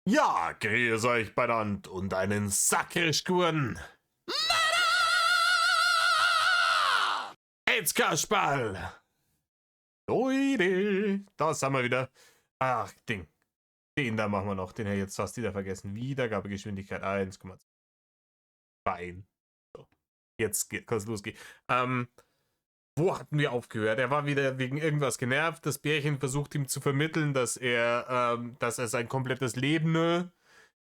Ja, grüß euch beieinander und einen Sackerschkuren. Jetzt Kasperl. Leute, da sind wir wieder. Ach, Den da machen wir noch. Den hätte ich jetzt fast wieder vergessen. Wiedergabegeschwindigkeit 1,2. Fein. So, jetzt kann es losgehen. Wo hatten wir aufgehört? Er war wieder wegen irgendwas genervt. Das Bärchen versucht ihm zu vermitteln, dass er sein komplettes Leben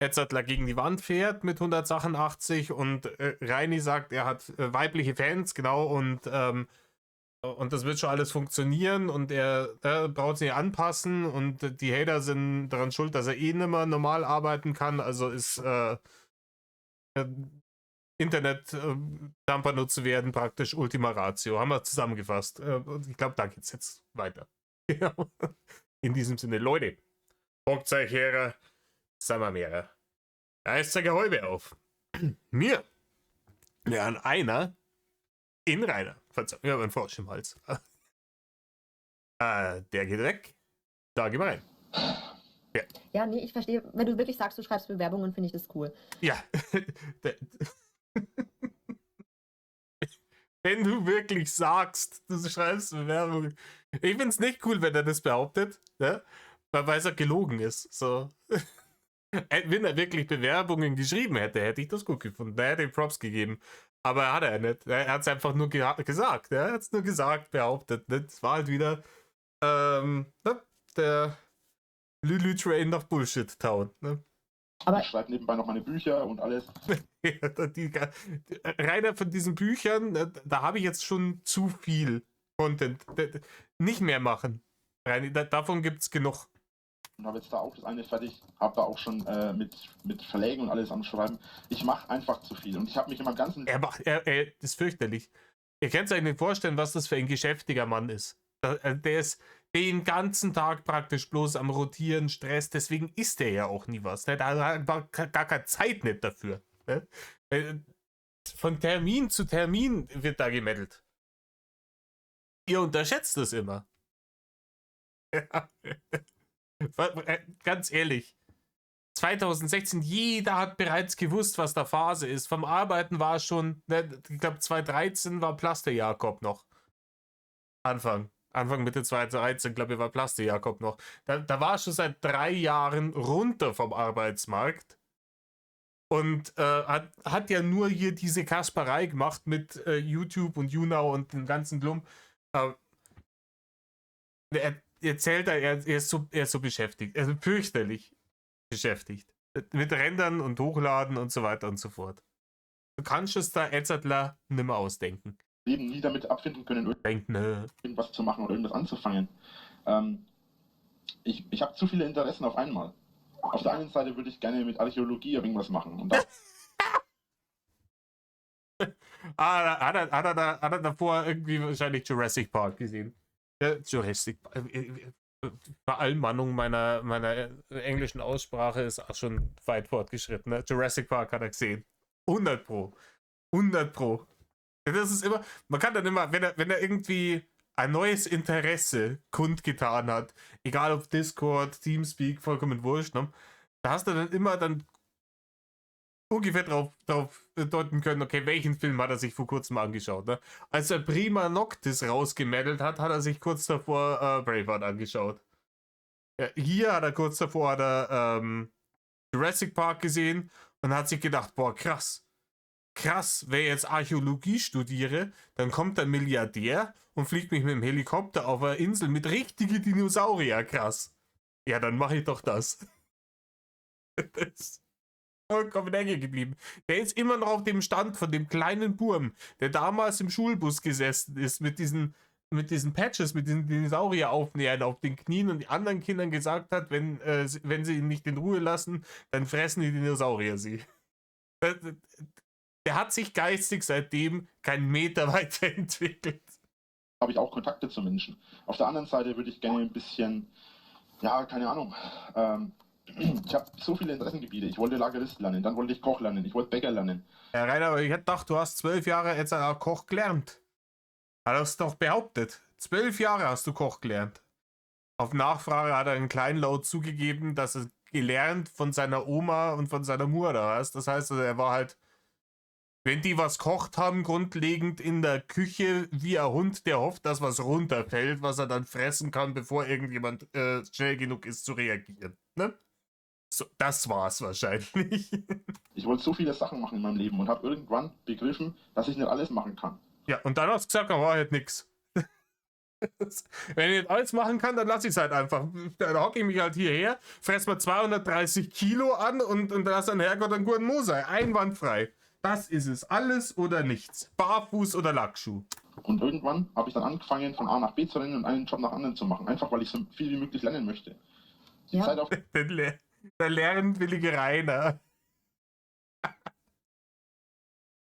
jetzt gegen die Wand fährt mit 188 und Reini sagt, er hat weibliche Fans, genau, und das wird schon alles funktionieren und er braucht sich anpassen und die Hater sind daran schuld, dass er eh nicht mehr normal arbeiten kann, also ist Internet-Dumper zu werden praktisch Ultima Ratio. Haben wir zusammengefasst. Und ich glaube, da geht's jetzt weiter. In diesem Sinne, Leute, bockt euch her, sind wir mehrere. Da ist der Gehäube auf. Mir. Ja, an einer in Rainer. Verzeihung, ich habe einen Frosch im Hals. Der geht weg. Da gehen wir rein. Ja, nee, ich verstehe. Wenn du wirklich sagst, du schreibst Bewerbungen, finde ich das cool. Ja. Wenn du wirklich sagst, du schreibst Bewerbungen. Ich finde es nicht cool, wenn er das behauptet, ne? Weil es ja gelogen ist. So. Wenn er wirklich Bewerbungen geschrieben hätte, hätte ich das gut gefunden. Da hätte ich Props gegeben. Aber hat er nicht. Er hat es einfach nur gesagt. Er hat es nur gesagt, behauptet. Ne? Das war halt wieder der Lulu-Train nach Bullshit-Town. Ne? Aber ich schreibe nebenbei noch meine Bücher und alles. Reiner von diesen Büchern, da habe ich jetzt schon zu viel Content. Nicht mehr machen. Davon gibt es genug. Und habe jetzt da auch das eine fertig, habe da auch schon mit Verlägen und alles am Schreiben. Ich mache einfach zu viel und ich habe mich in meinem ganzen... Das ist fürchterlich. Ihr könnt euch nicht vorstellen, was das für ein geschäftiger Mann ist. Der ist den ganzen Tag praktisch bloß am Rotieren, Stress, deswegen isst er ja auch nie was. Ne? Da hat man gar keine Zeit nicht dafür. Ne? Von Termin zu Termin wird da gemeddelt. Ihr unterschätzt das immer. Ja. Ganz ehrlich, 2016, jeder hat bereits gewusst, was da Phase ist. Vom Arbeiten war schon, ich glaube 2013 war Plaster Jakob noch. Anfang Mitte 2013, glaube ich, war Plaster Jakob noch. Da war schon seit 3 Jahren runter vom Arbeitsmarkt und hat ja nur hier diese Kasperei gemacht mit YouTube und YouNow und dem ganzen Glum. Er erzählt, er ist so beschäftigt. Er ist fürchterlich beschäftigt. Mit Rendern und Hochladen und so weiter und so fort. Du kannst es da Etzertler nimmer ausdenken. Leben nie damit abfinden können, irgendwas zu machen oder irgendwas anzufangen. Ich habe zu viele Interessen auf einmal. Auf der einen Seite würde ich gerne mit Archäologie irgendwas machen. Und hat er davor irgendwie wahrscheinlich Jurassic Park gesehen? Ja, Jurassic Park. Verallmannung meiner englischen Aussprache ist auch schon weit fortgeschritten. Ne? Jurassic Park hat er gesehen. 100 Pro. 100 Pro. Das ist immer, man kann dann immer, wenn er irgendwie ein neues Interesse kundgetan hat, egal ob Discord, Teamspeak, vollkommen wurscht, ne? Da hast du dann immer ungefähr drauf deuten können, okay, welchen Film hat er sich vor kurzem angeschaut, ne? Als er Prima Noctis rausgemeldet hat er sich kurz davor Braveheart angeschaut. Ja, hier hat er kurz davor Jurassic Park gesehen und hat sich gedacht, boah, krass, wenn ich jetzt Archäologie studiere, dann kommt ein Milliardär und fliegt mich mit dem Helikopter auf eine Insel mit richtigen Dinosaurier, krass. Ja, dann mache ich doch das. Das ist vollkommen hängen geblieben. Der ist immer noch auf dem Stand von dem kleinen Burm, der damals im Schulbus gesessen ist mit diesen Patches, mit diesen Dinosaurier-Aufnähern auf den Knien und die anderen Kindern gesagt hat, wenn sie ihn nicht in Ruhe lassen, dann fressen die Dinosaurier sie. Der hat sich geistig seitdem keinen Meter weiterentwickelt. habe ich auch Kontakte zu Menschen. Auf der anderen Seite würde ich gerne ein bisschen, ja, keine Ahnung, ich habe so viele Interessengebiete. Ich wollte Lagerist lernen, dann wollte ich Koch lernen, ich wollte Bäcker lernen. Ja, Rainer, aber ich hätte gedacht, du hast 12 Jahre jetzt auch Koch gelernt. Hat er es doch behauptet. 12 Jahre hast du Koch gelernt. Auf Nachfrage hat er einen kleinen Laut zugegeben, dass er gelernt von seiner Oma und von seiner Mutter. Weißt? Das heißt, also, er war halt, wenn die was kocht haben, grundlegend in der Küche, wie ein Hund, der hofft, dass was runterfällt, was er dann fressen kann, bevor irgendjemand schnell genug ist zu reagieren. Ne? So, das war's wahrscheinlich. Ich wollte so viele Sachen machen in meinem Leben und habe irgendwann begriffen, dass ich nicht alles machen kann. Ja, und dann hast du gesagt, da war halt nix. Wenn ich nicht alles machen kann, dann lasse ich es halt einfach. Dann hocke ich mich halt hierher, fress mir 230 Kilo an und lass dann Herrgott einen guten Mo sein. Einwandfrei. Das ist es. Alles oder nichts. Barfuß oder Lackschuh. Und irgendwann habe ich dann angefangen, von A nach B zu rennen und einen Job nach anderen zu machen. Einfach, weil ich so viel wie möglich lernen möchte. Die Ja. Zeit auf Der lernwillige Rainer.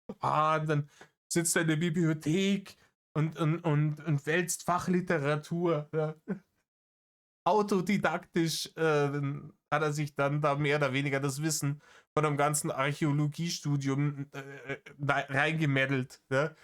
Und dann sitzt er in der Bibliothek und wälzt Fachliteratur. Ja. Autodidaktisch hat er sich dann da mehr oder weniger das Wissen von einem ganzen Archäologiestudium reingemeddelt. Ja.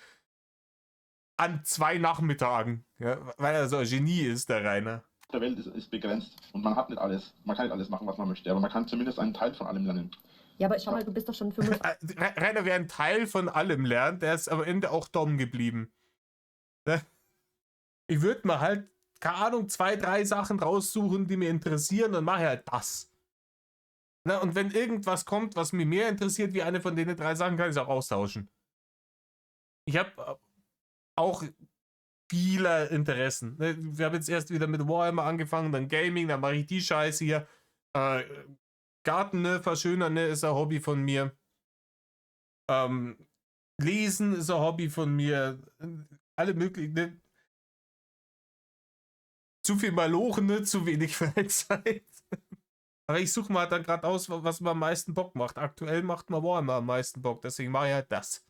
An 2 Nachmittagen. Ja, weil er so ein Genie ist, der Rainer. der Welt ist begrenzt. Und man hat nicht alles. Man kann nicht alles machen, was man möchte. Aber man kann zumindest einen Teil von allem lernen. Ja, aber schau mal, du bist doch schon 25. Rainer, wer ein Teil von allem lernt, der ist am Ende auch dumm geblieben. Ne? Ich würde mir halt, keine Ahnung, 2, 3 Sachen raussuchen, die mir interessieren, dann mache ich halt das. Ne? Und wenn irgendwas kommt, was mir mehr interessiert, wie eine von den 3 Sachen, kann ich es auch austauschen. Ich habe auch viele Interessen. Ne? Wir haben jetzt erst wieder mit Warhammer angefangen, dann Gaming, dann mache ich die Scheiße hier. Garten, ne, verschönern, ne, ist ein Hobby von mir. Lesen ist ein Hobby von mir. Alle möglichen, ne? Zu viel Malochen, ne? Zu wenig Freizeit. Aber ich suche mal dann gerade aus, was mir am meisten Bock macht. Aktuell macht mir Warhammer am meisten Bock, deswegen mache ich halt das.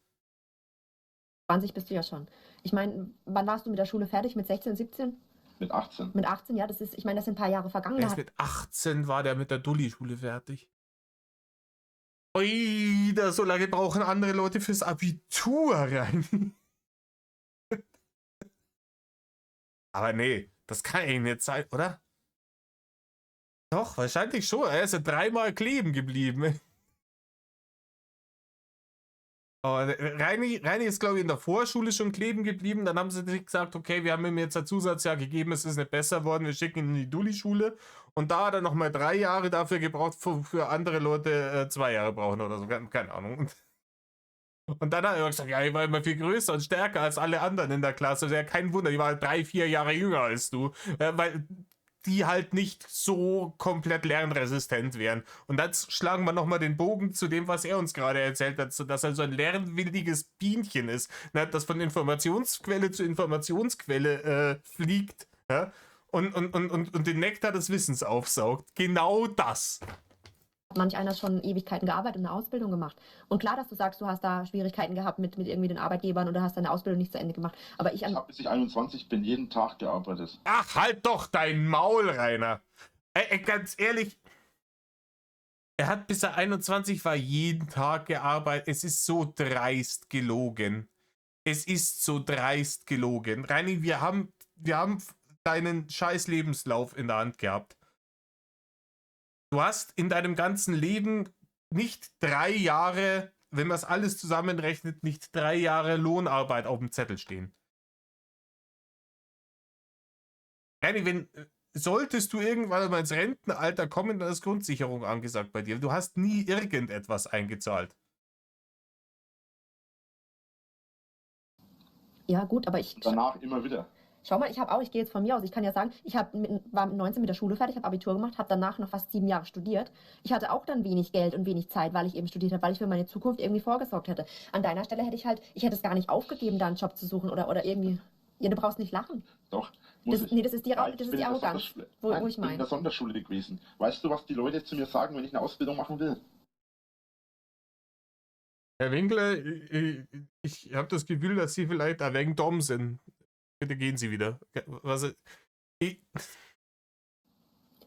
20 bist du ja schon. Ich meine, wann warst du mit der Schule fertig? Mit 16, 17? Mit 18. Mit 18, ja, das ist, ich meine, das sind ein paar Jahre vergangen. Erst mit 18 war der mit der Dulli-Schule fertig. Ui, da so lange brauchen andere Leute fürs Abitur rein. Aber nee, das kann eigentlich nicht sein, oder? Doch, wahrscheinlich schon. Er ist ja 3-mal kleben geblieben. Aber Reini ist, glaube ich, in der Vorschule schon kleben geblieben. Dann haben sie gesagt, okay, wir haben ihm jetzt ein Zusatzjahr gegeben, es ist nicht besser worden, wir schicken ihn in die Dulli-Schule. Und da hat er nochmal 3 Jahre dafür gebraucht, für andere Leute 2 Jahre brauchen oder so. Keine Ahnung. Und dann hat er gesagt, ja, ich war immer viel größer und stärker als alle anderen in der Klasse. Also ja, kein Wunder, ich war 3, 4 Jahre jünger als du. Weil die halt nicht so komplett lernresistent wären. Und dann schlagen wir nochmal den Bogen zu dem, was er uns gerade erzählt hat, dass er so ein lernwilliges Bienchen ist, ne, das von Informationsquelle zu Informationsquelle fliegt, ja, und den Nektar des Wissens aufsaugt. Genau das. Manch einer schon Ewigkeiten gearbeitet und eine Ausbildung gemacht. Und klar, dass du sagst, du hast da Schwierigkeiten gehabt mit irgendwie den Arbeitgebern oder hast deine Ausbildung nicht zu Ende gemacht. Aber ich habe bis ich 21 bin jeden Tag gearbeitet. Ach, halt doch dein Maul, Rainer. Ganz ehrlich, er hat bis er 21 war jeden Tag gearbeitet. Es ist so dreist gelogen. Es ist so dreist gelogen. Reini, wir haben deinen scheiß Lebenslauf in der Hand gehabt. Du hast in deinem ganzen Leben nicht 3 Jahre, wenn man es alles zusammenrechnet, nicht 3 Jahre Lohnarbeit auf dem Zettel stehen. Reini, solltest du irgendwann mal ins Rentenalter kommen, dann ist Grundsicherung angesagt bei dir. Du hast nie irgendetwas eingezahlt. Ja, gut, aber ich. Danach immer wieder. Schau mal, ich gehe jetzt von mir aus, ich kann ja sagen, war mit 19 mit der Schule fertig, habe Abitur gemacht, habe danach noch fast 7 Jahre studiert. Ich hatte auch dann wenig Geld und wenig Zeit, weil ich eben studiert habe, weil ich für meine Zukunft irgendwie vorgesorgt hätte. An deiner Stelle hätte ich es gar nicht aufgegeben, da einen Job zu suchen oder irgendwie. Ja, du brauchst nicht lachen. Doch. Das ist die Arroganz, wo ich meine. Ich bin in der Sonderschule gewesen. Weißt du, was die Leute zu mir sagen, wenn ich eine Ausbildung machen will? Herr Winkler, ich habe das Gefühl, dass Sie vielleicht ein wenig dumm sind. Bitte gehen Sie wieder. Ja,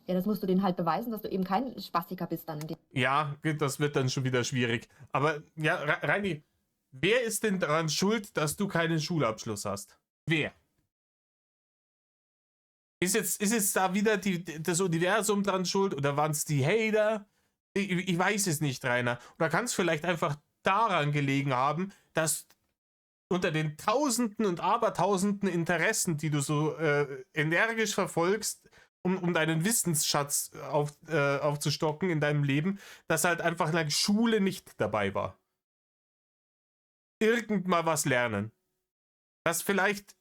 das musst du denen halt beweisen, dass du eben kein Spastiker bist dann. Ja, das wird dann schon wieder schwierig. Aber ja, Reini, wer ist denn daran schuld, dass du keinen Schulabschluss hast? Wer? Ist jetzt da wieder das Universum dran schuld oder waren es die Hater? Ich weiß es nicht, Rainer. Oder kann es vielleicht einfach daran gelegen haben, dass unter den Tausenden und Abertausenden Interessen, die du so energisch verfolgst, um deinen Wissensschatz aufzustocken in deinem Leben, dass halt einfach eine Schule nicht dabei war. Irgend mal was lernen. Dass vielleicht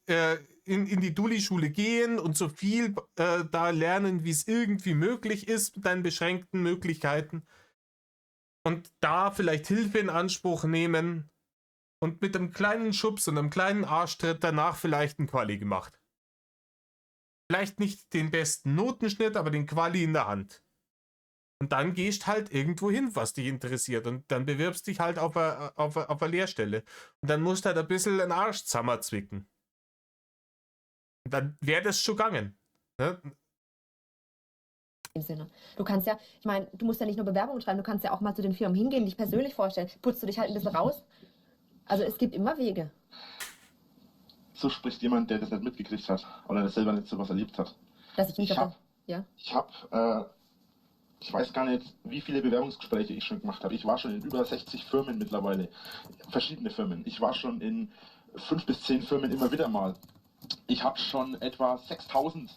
in die Dulli-Schule gehen und so viel da lernen, wie es irgendwie möglich ist mit deinen beschränkten Möglichkeiten. Und da vielleicht Hilfe in Anspruch nehmen und mit einem kleinen Schubs und einem kleinen Arschtritt danach vielleicht ein Quali gemacht. Vielleicht nicht den besten Notenschnitt, aber den Quali in der Hand. Und dann gehst halt irgendwo hin, was dich interessiert. Und dann bewirbst dich halt auf eine Lehrstelle. Und dann musst du halt ein bisschen den Arsch zusammenzwicken. Und dann wäre das schon gegangen. Ne? Im Sinne. Du kannst ja, ich meine, du musst ja nicht nur Bewerbungen schreiben, du kannst ja auch mal zu den Firmen hingehen, dich persönlich vorstellen. Putzt du dich halt ein bisschen raus. Also es gibt immer Wege. So spricht jemand, der das nicht mitgekriegt hat oder das selber nicht so was erlebt hat. Dass ich nicht Ich davon. habe, Ja. ich weiß gar nicht, wie viele Bewerbungsgespräche ich schon gemacht habe. Ich war schon in über 60 Firmen mittlerweile, verschiedene Firmen. Ich war schon in 5 bis 10 Firmen immer wieder mal. Ich habe schon etwa 6000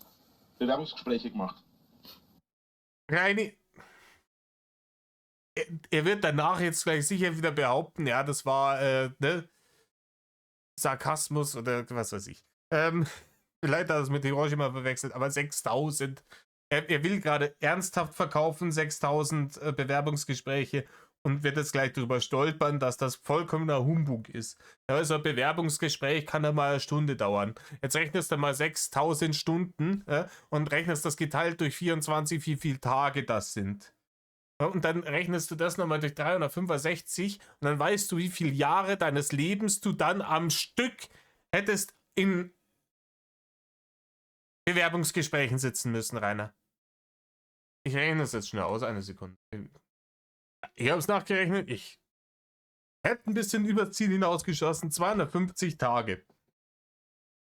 Bewerbungsgespräche gemacht. Reini, er wird danach jetzt gleich sicher wieder behaupten, ja, das war ne, Sarkasmus oder was weiß ich. Vielleicht hat er es mit Hiroshima verwechselt, aber 6000. Er will gerade ernsthaft verkaufen, 6000 Bewerbungsgespräche und wird jetzt gleich darüber stolpern, dass das vollkommener Humbug ist. Also ein Bewerbungsgespräch kann ja mal eine Stunde dauern. Jetzt rechnest du mal 6000 Stunden und rechnest das geteilt durch 24, wie viele Tage das sind. Ja, und dann rechnest du das nochmal durch 365 und dann weißt du, wie viele Jahre deines Lebens du dann am Stück hättest in Bewerbungsgesprächen sitzen müssen, Rainer. Ich rechne das jetzt schnell aus, eine Sekunde. Ich habe es nachgerechnet, ich hätte ein bisschen übers Ziel hinausgeschossen, 250 Tage.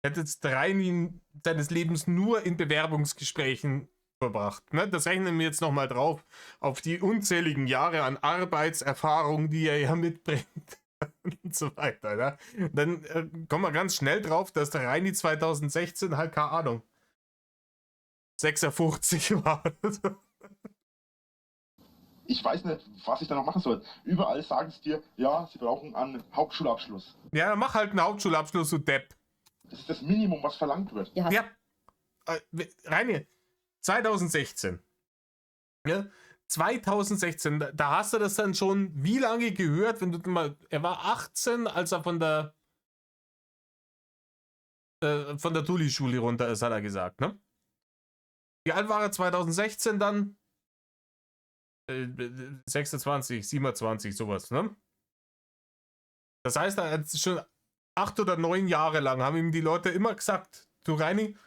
Hätte jetzt 3 seines Lebens nur in Bewerbungsgesprächen verbracht. Ne? Das rechnen wir jetzt nochmal drauf, auf die unzähligen Jahre an Arbeitserfahrung, die er ja mitbringt und so weiter. Ne? Dann kommen wir ganz schnell drauf, dass der Reini 2016 halt, keine Ahnung, 56 war. Ich weiß nicht, was ich da noch machen soll. Überall sagen es dir, ja, sie brauchen einen Hauptschulabschluss. Ja, mach halt einen Hauptschulabschluss, du Depp. Das ist das Minimum, was verlangt wird. Ja. Ja, Reini, 2016. Ja, 2016, da hast du das dann schon wie lange gehört, wenn du mal, er war 18, als er von der Dulli-Schule runter ist, hat er gesagt, ne? Wie alt war er 2016 dann? 26, 27, sowas, ne? Das heißt, er hat schon 8 oder 9 Jahre lang haben ihm die Leute immer gesagt, du Reini,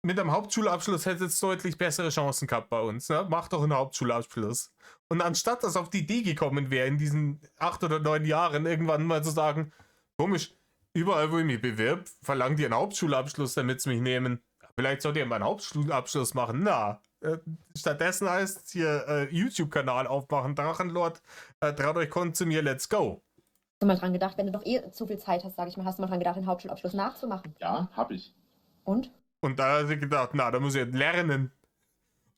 mit einem Hauptschulabschluss hättest du deutlich bessere Chancen gehabt bei uns, ne? Mach doch einen Hauptschulabschluss. Und anstatt dass auf die Idee gekommen wäre, in diesen 8 oder 9 Jahren irgendwann mal zu sagen, komisch, überall wo ich mich bewirb, verlangen die einen Hauptschulabschluss, damit sie mich nehmen. Vielleicht sollt ihr mal einen Hauptschulabschluss machen. Na, stattdessen heißt es hier YouTube-Kanal aufmachen, Drachenlord, traut euch kommt zu mir, let's go. Hast du mal dran gedacht, wenn du doch zu viel Zeit hast, sag ich mal, hast du mal dran gedacht, den Hauptschulabschluss nachzumachen? Ja, habe ich. Und? Und da hat sie gedacht, na, da muss ich lernen.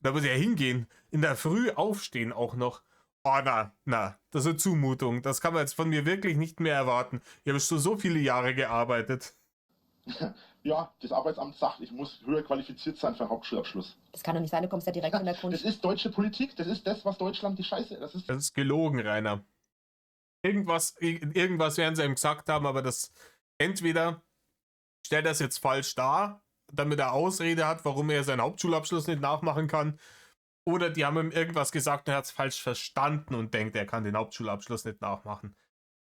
Da muss ich ja hingehen. In der Früh aufstehen auch noch. Oh, na, das ist eine Zumutung. Das kann man jetzt von mir wirklich nicht mehr erwarten. Ich habe schon so viele Jahre gearbeitet. Ja, das Arbeitsamt sagt, ich muss höher qualifiziert sein für einen Hauptschulabschluss. Das kann doch nicht sein, du kommst ja direkt von der Grund. Das ist deutsche Politik, das ist das, was Deutschland die Scheiße. Das ist gelogen, Rainer. Irgendwas werden sie ihm gesagt haben, aber das entweder stellt das jetzt falsch dar, damit er Ausrede hat, warum er seinen Hauptschulabschluss nicht nachmachen kann, oder die haben ihm irgendwas gesagt und er hat es falsch verstanden und denkt, er kann den Hauptschulabschluss nicht nachmachen.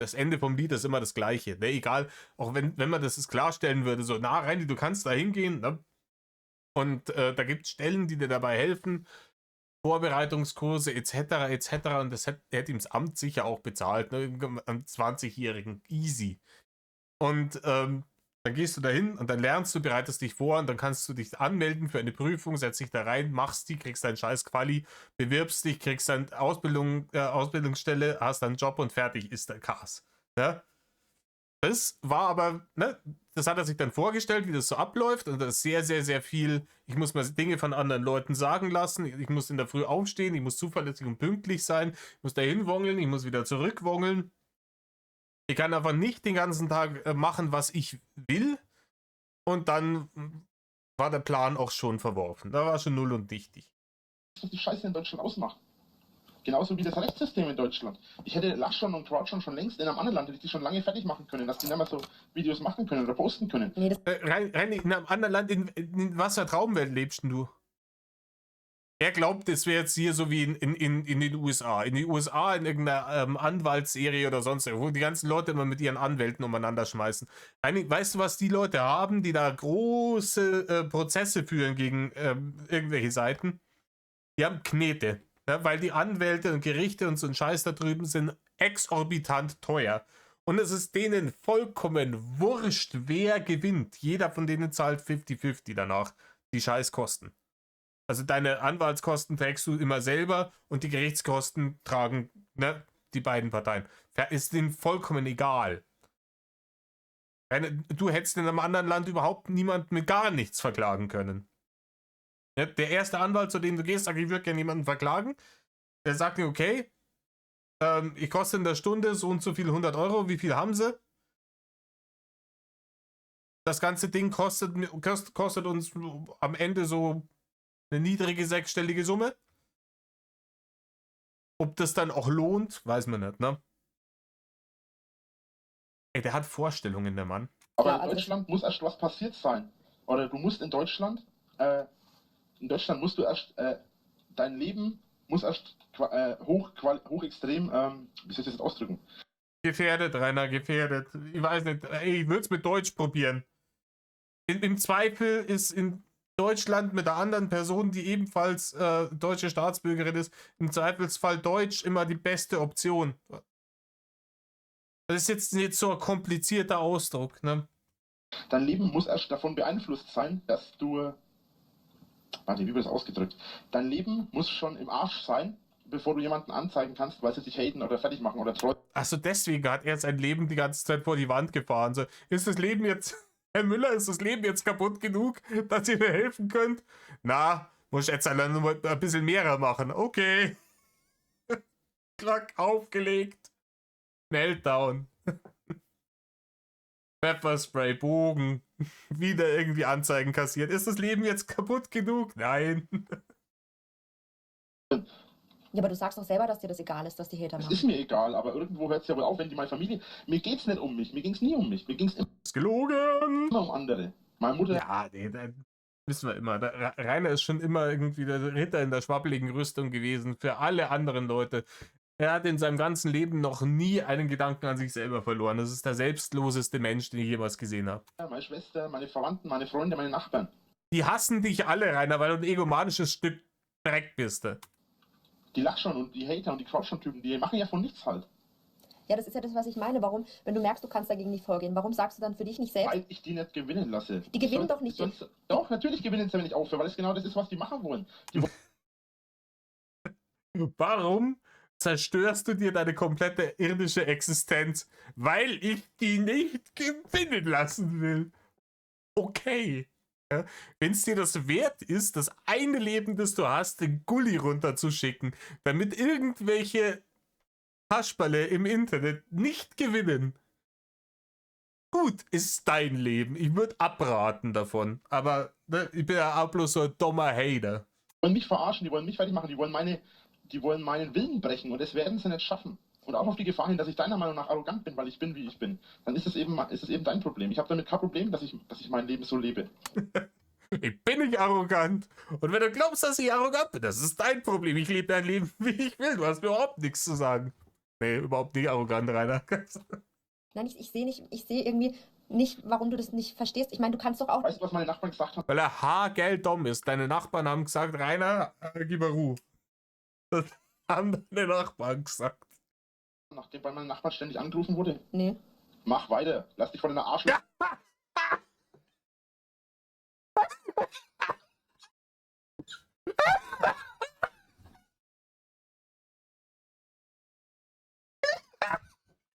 Das Ende vom Lied ist immer das gleiche. Ne? Egal, auch wenn man das klarstellen würde, so, na Reini, du kannst da hingehen, ne? Und da gibt es Stellen, die dir dabei helfen, Vorbereitungskurse etc. Und das hätte ihm das Amt sicher auch bezahlt, ne? Am 20-Jährigen, easy. Und Dann gehst du dahin und dann lernst du, bereitest dich vor und dann kannst du dich anmelden für eine Prüfung, setzt dich da rein, machst die, kriegst deinen scheiß Quali, bewirbst dich, kriegst dann Ausbildungsstelle, hast dann einen Job und fertig ist der Cars. Ja? Das war aber, ne, das hat er sich dann vorgestellt, wie das so abläuft und das ist sehr, sehr, sehr viel, ich muss mir Dinge von anderen Leuten sagen lassen, ich muss in der Früh aufstehen, ich muss zuverlässig und pünktlich sein, ich muss dahin wongeln, ich muss wieder zurückwongeln. Ich kann einfach nicht den ganzen Tag machen, was ich will. Und dann war der Plan auch schon verworfen. Da war schon null und nichtig. Was die Scheiße in Deutschland ausmacht. Genauso wie das Rechtssystem in Deutschland. Ich hätte Lachschon und Crouchon schon längst in einem anderen Land, hätte ich die schon lange fertig machen können, dass die nicht mehr so Videos machen können oder posten können. Nee, das, Rein in einem anderen Land, in was für Traumwelt lebst denn du? Er glaubt, es wäre jetzt hier so wie in den USA. In den USA in irgendeiner Anwaltsserie oder sonst wo die ganzen Leute immer mit ihren Anwälten umeinander schmeißen. Weißt du, was die Leute haben, die da große Prozesse führen gegen irgendwelche Seiten? Die haben Knete. Ja, weil die Anwälte und Gerichte und so ein Scheiß da drüben sind exorbitant teuer. Und es ist denen vollkommen wurscht, wer gewinnt. Jeder von denen zahlt 50-50 danach die Scheißkosten. Also deine Anwaltskosten trägst du immer selber und die Gerichtskosten tragen, ne, die beiden Parteien. Ist denen vollkommen egal. Du hättest in einem anderen Land überhaupt niemanden mit gar nichts verklagen können. Ja, der erste Anwalt, zu dem du gehst, sagt, ich würde gerne jemanden verklagen. Der sagt dir, okay, ich koste in der Stunde so und so viel 100 Euro. Wie viel haben sie? Das ganze Ding kostet uns am Ende so eine niedrige sechsstellige Summe. Ob das dann auch lohnt, weiß man nicht, ne? Ey, der hat Vorstellungen, der Mann. Aber Ja, in also Deutschland muss erst was passiert sein. Oder du musst in Deutschland musst du erst, dein Leben muss erst hochextrem, wie soll ich das jetzt ausdrücken? Gefährdet, Rainer, gefährdet. Ich weiß nicht, ey, ich würde es mit Deutsch probieren. Im Zweifel ist in Deutschland mit der anderen Person, die ebenfalls deutsche Staatsbürgerin ist, im Zweifelsfall Deutsch immer die beste Option. Das ist jetzt nicht so ein komplizierter Ausdruck, ne? Dein Leben muss erst davon beeinflusst sein, dass du. Warte, wie wird das ausgedrückt? Dein Leben muss schon im Arsch sein, bevor du jemanden anzeigen kannst, weil sie dich haten oder fertig machen oder trollen. Achso, deswegen hat er sein Leben die ganze Zeit vor die Wand gefahren. So, ist das Leben jetzt, Herr Müller, ist das Leben jetzt kaputt genug, dass ihr mir helfen könnt? Na, muss ich jetzt ein bisschen mehr machen. Okay. Klack, aufgelegt. Meltdown. Pfefferspray, Bogen. Wieder irgendwie Anzeigen kassiert. Ist das Leben jetzt kaputt genug? Nein. ja, aber du sagst doch selber, dass dir das egal ist, dass die Hater Es machen. ist mir egal, aber irgendwo hört es ja wohl auf, wenn die meine Familie. Mir geht's nicht um mich, mir ging's nie um mich, mir ging's Ist gelogen. immer um andere. Meine Mutter. Ja, nee, das wissen wir immer. Rainer ist schon immer irgendwie der Ritter in der schwabbeligen Rüstung gewesen für alle anderen Leute. Er hat in seinem ganzen Leben noch nie einen Gedanken an sich selber verloren. Das ist der selbstloseste Mensch, den ich jemals gesehen habe. Meine Schwester, meine Verwandten, meine Freunde, meine Nachbarn. Die hassen dich alle, Rainer, weil du ein egomanisches Stück Dreck bist. Die Lachschon und die Hater und die Crouchon-Typen, die machen ja von nichts halt. Ja, das ist ja das, was ich meine. Warum, wenn du merkst, du kannst dagegen nicht vorgehen, warum sagst du dann für dich nicht selbst? Weil ich die nicht gewinnen lasse. Die gewinnen doch nicht. Doch, natürlich gewinnen sie, wenn ich aufhöre, weil es genau das ist, was die machen wollen. Die Warum zerstörst du dir deine komplette irdische Existenz? Weil ich die nicht gewinnen lassen will. Okay. Ja, wenn es dir das wert ist, das eine Leben, das du hast, den Gully runterzuschicken, damit irgendwelche Kasperle im Internet nicht gewinnen. Gut, ist dein Leben. Ich würde abraten davon. Aber ne, ich bin ja auch bloß so ein dummer Hater. wollen mich verarschen, die wollen mich fertig machen, die wollen meinen Willen brechen und das werden sie nicht schaffen. Und auch auf die Gefahr hin, dass ich deiner Meinung nach arrogant bin, weil ich bin, wie ich bin. Dann ist es eben dein Problem. Ich habe damit kein Problem, dass ich mein Leben so lebe. Ich bin nicht arrogant. Und wenn du glaubst, dass ich arrogant bin, das ist dein Problem. Ich lebe dein Leben, wie ich will. Du hast mir überhaupt nichts zu sagen. Nee, überhaupt nicht arrogant, Rainer. Nein, ich sehe irgendwie nicht, warum du das nicht verstehst. Ich meine, du kannst doch auch. Weißt du, was meine Nachbarn gesagt haben? Weil er haargelddumm ist. Deine Nachbarn haben gesagt, Rainer, gib mir Ruhe. Das haben deine Nachbarn gesagt. Nachdem bei meinen Nachbarn ständig angerufen wurde. Nee. Mach weiter, lass dich von deiner Arschloch.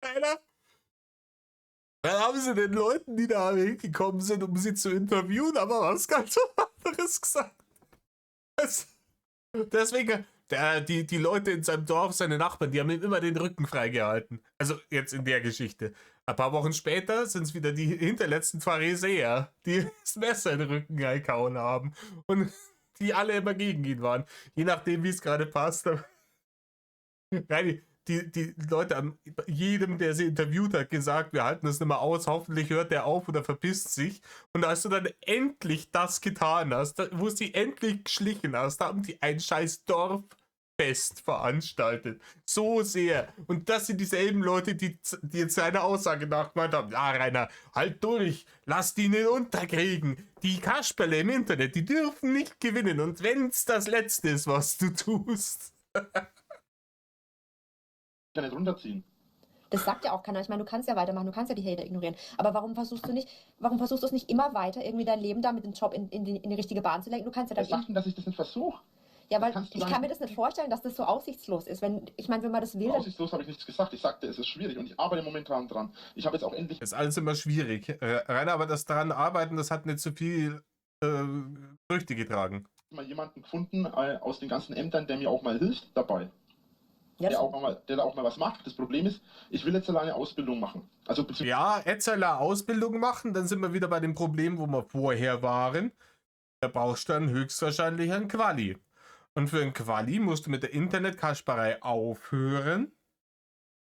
Alter. Dann haben sie den Leuten, die da hingekommen sind, um sie zu interviewen, aber was ganz anderes gesagt. Deswegen, die Leute in seinem Dorf, seine Nachbarn, die haben ihm immer den Rücken freigehalten. Also jetzt in der Geschichte. Ein paar Wochen später sind es wieder die hinterletzten Pharisäer, die das Messer in den Rücken gehauen haben. Und die alle immer gegen ihn waren. Je nachdem, wie es gerade passt. Nein, die Leute haben jedem, der sie interviewt hat, gesagt, wir halten das nicht mehr aus, hoffentlich hört der auf oder verpisst sich. Und als du dann endlich das getan hast, wo sie endlich geschlichen hast, da haben die ein scheiß Dorffest veranstaltet. So sehr. Und das sind dieselben Leute, die jetzt seiner Aussage nachgemeint haben, ja Rainer, halt durch, lass die nicht unterkriegen. Die Kasperle im Internet, die dürfen nicht gewinnen. Und wenn's das Letzte ist, was du tust. Ja nicht runterziehen. Das sagt ja auch keiner. Ich meine, du kannst ja weitermachen, du kannst ja die Hater ignorieren. Aber warum versuchst du es nicht immer weiter, irgendwie dein Leben da mit dem Job in die richtige Bahn zu lenken? Du kannst ja Wer dann sagt denn, dass ich das nicht versuche? ja, weil kannst du ich dann- kann mir das nicht vorstellen, dass das so aussichtslos ist. Wenn man das will, dann Aussichtslos habe ich nichts gesagt. Ich sagte, es ist schwierig und ich arbeite momentan dran. Ich habe jetzt auch endlich Ist alles immer schwierig. Rainer, aber das daran arbeiten, das hat nicht so viel Früchte getragen. mal jemanden gefunden aus den ganzen Ämtern, der mir auch mal hilft dabei. ja, Der da auch mal was macht. Das Problem ist, ich will jetzt alleine Ausbildung machen. Also beziehungsweise Ja, Etzeler Ausbildung machen, dann sind wir wieder bei dem Problem, wo wir vorher waren. Da brauchst du dann höchstwahrscheinlich ein Quali. Und für ein Quali musst du mit der Internetkasperei aufhören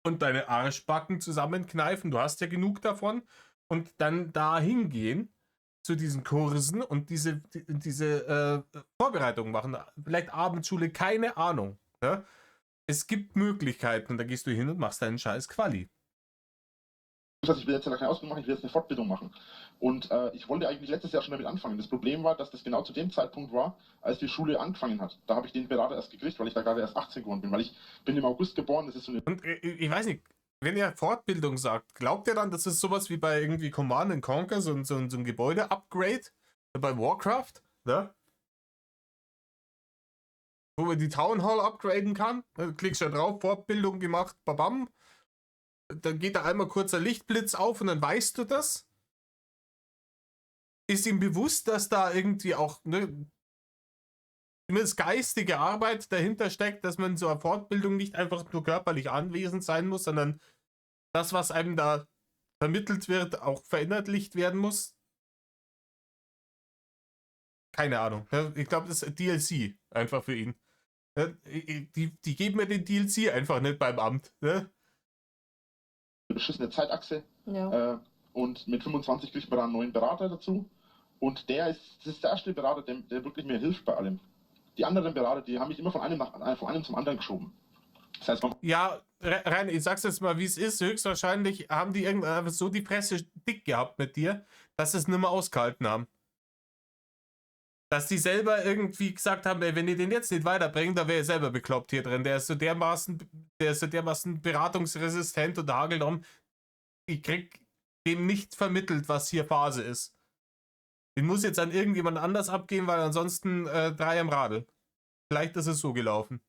und deine Arschbacken zusammenkneifen. Du hast ja genug davon. Und dann da hingehen zu diesen Kursen und diese Vorbereitung machen. Vielleicht Abendschule, keine Ahnung. Ja? Es gibt Möglichkeiten und da gehst du hin und machst deinen scheiß Quali. ich will jetzt ja keine Ausbildung machen, ich will jetzt eine Fortbildung machen. Und ich wollte eigentlich letztes Jahr schon damit anfangen. Das Problem war, dass das genau zu dem Zeitpunkt war, als die Schule angefangen hat. Da habe ich den Berater erst gekriegt, weil ich da gerade erst 18 geworden bin. Weil ich bin im August geboren, das ist so eine... Und ich weiß nicht, wenn ihr Fortbildung sagt, glaubt ihr dann, das ist sowas wie bei irgendwie Command & Conquer, so ein Gebäude-Upgrade bei Warcraft, ne? Wo man die Town Hall upgraden kann? Da klickst du da drauf, Fortbildung gemacht, babam. Dann geht da einmal kurz ein Lichtblitz auf und dann weißt du das. Ist ihm bewusst, dass da irgendwie auch zumindest geistige Arbeit dahinter steckt, dass man so eine Fortbildung nicht einfach nur körperlich anwesend sein muss, sondern das, was einem da vermittelt wird, auch verinnerlicht werden muss? Keine Ahnung. Ich glaube, das ist DLC einfach für ihn. Die geben mir den DLC einfach nicht beim Amt. Ne? beschissene Zeitachse. ja. Und mit 25 kriegt man dann einen neuen Berater dazu. Und das ist der erste Berater, der wirklich mir hilft bei allem. Die anderen Berater, die haben mich immer von einem zum anderen geschoben. Das heißt, Ja, rein, ich sag's jetzt mal, wie es ist. Höchstwahrscheinlich haben die irgendwann so die Presse dick gehabt mit dir, dass sie es nicht mehr ausgehalten haben. Dass die selber irgendwie gesagt haben, ey, wenn ihr den jetzt nicht weiterbringt, dann wäre er selber bekloppt hier drin. Der ist so dermaßen beratungsresistent und hagelnom. Ich krieg dem nicht vermittelt, was hier Phase ist. Den muss jetzt an irgendjemand anders abgehen, weil ansonsten 3 am Radl. Vielleicht ist es so gelaufen.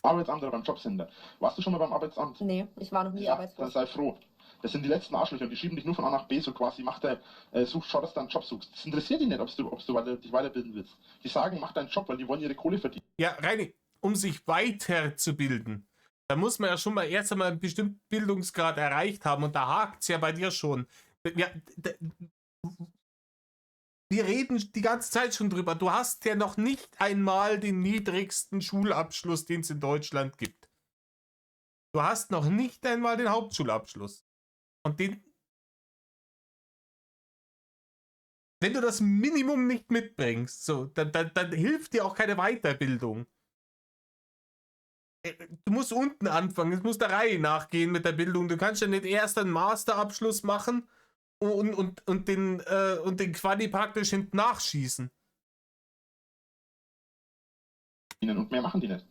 Arbeitsamt oder beim Jobcenter. Warst du schon mal beim Arbeitsamt? Nee, ich war noch nie Ja, dann arbeitslos. sei froh. Das sind die letzten Arschlöcher und die schieben dich nur von A nach B, so quasi, schau, dass du einen Job suchst. Das interessiert dich nicht, ob du dich weiterbilden willst. Die sagen, mach deinen Job, weil die wollen ihre Kohle verdienen. Ja, Reini, um sich weiterzubilden, da muss man ja schon mal erst einmal einen bestimmten Bildungsgrad erreicht haben und da hakt es ja bei dir schon. Ja, wir reden die ganze Zeit schon drüber. Du hast ja noch nicht einmal den niedrigsten Schulabschluss, den es in Deutschland gibt. Du hast noch nicht einmal den Hauptschulabschluss. Und wenn du das Minimum nicht mitbringst, so, dann hilft dir auch keine Weiterbildung. Du musst unten anfangen, es muss der Reihe nachgehen mit der Bildung. Du kannst ja nicht erst einen Masterabschluss machen und den Quali praktisch hinten nachschießen. Und mehr machen die nicht.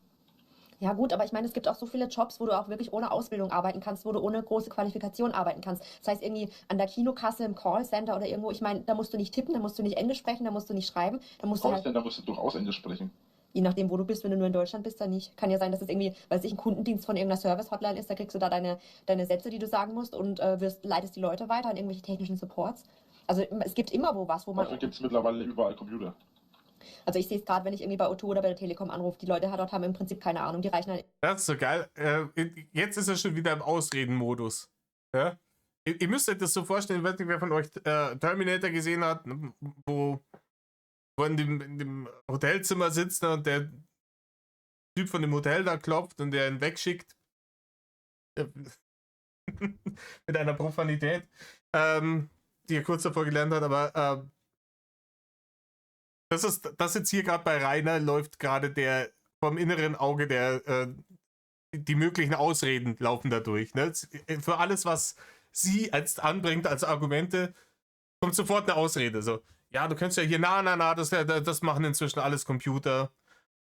Ja gut, aber ich meine, es gibt auch so viele Jobs, wo du auch wirklich ohne Ausbildung arbeiten kannst, wo du ohne große Qualifikation arbeiten kannst. Das heißt irgendwie an der Kinokasse, im Callcenter oder irgendwo. Ich meine, da musst du nicht tippen, da musst du nicht Englisch sprechen, da musst du nicht schreiben, da musst du halt, Callcenter musst du durchaus Englisch sprechen. je nachdem, wo du bist, wenn du nur in Deutschland bist, dann nicht. Kann ja sein, dass es irgendwie, weil sich ein Kundendienst von irgendeiner Service-Hotline ist, da kriegst du da deine Sätze, die du sagen musst und leitest die Leute weiter an irgendwelche technischen Supports. Also es gibt immer wo was, wo man. Dafür gibt es mittlerweile überall Computer. Also ich sehe es gerade, wenn ich irgendwie bei O2 oder bei der Telekom anrufe, die Leute dort haben im Prinzip keine Ahnung, die reichen dann. Das ist so geil. Jetzt ist er schon wieder im Ausreden-Modus. Ja? Ihr müsst euch das so vorstellen, ich weiß nicht, wer von euch Terminator gesehen hat, wo in dem Hotelzimmer sitzt und der Typ von dem Hotel da klopft und der ihn wegschickt. Mit einer Profanität, die er kurz davor gelernt hat, aber das jetzt hier gerade bei Rainer läuft gerade der vom inneren Auge die möglichen Ausreden laufen da durch. Ne? Für alles, was sie als anbringt als Argumente, kommt sofort eine Ausrede. So, ja, du könntest ja hier, das machen inzwischen alles Computer.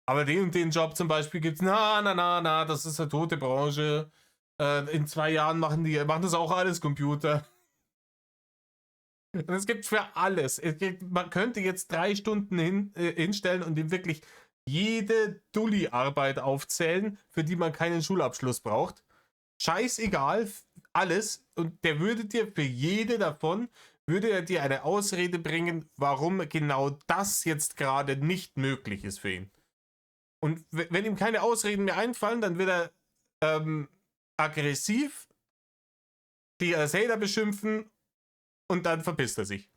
Aber den und den Job zum Beispiel gibt's, das ist eine tote Branche. In 2 Jahren machen das auch alles Computer. Und es gibt für alles. Man könnte jetzt 3 Stunden hinstellen und ihm wirklich jede Dulli-Arbeit aufzählen, für die man keinen Schulabschluss braucht. Scheißegal, alles. Und der würde dir für jede davon, würde er dir eine Ausrede bringen, warum genau das jetzt gerade nicht möglich ist für ihn. Und wenn ihm keine Ausreden mehr einfallen, dann wird er aggressiv, die als Hater beschimpfen und dann verpisst er sich.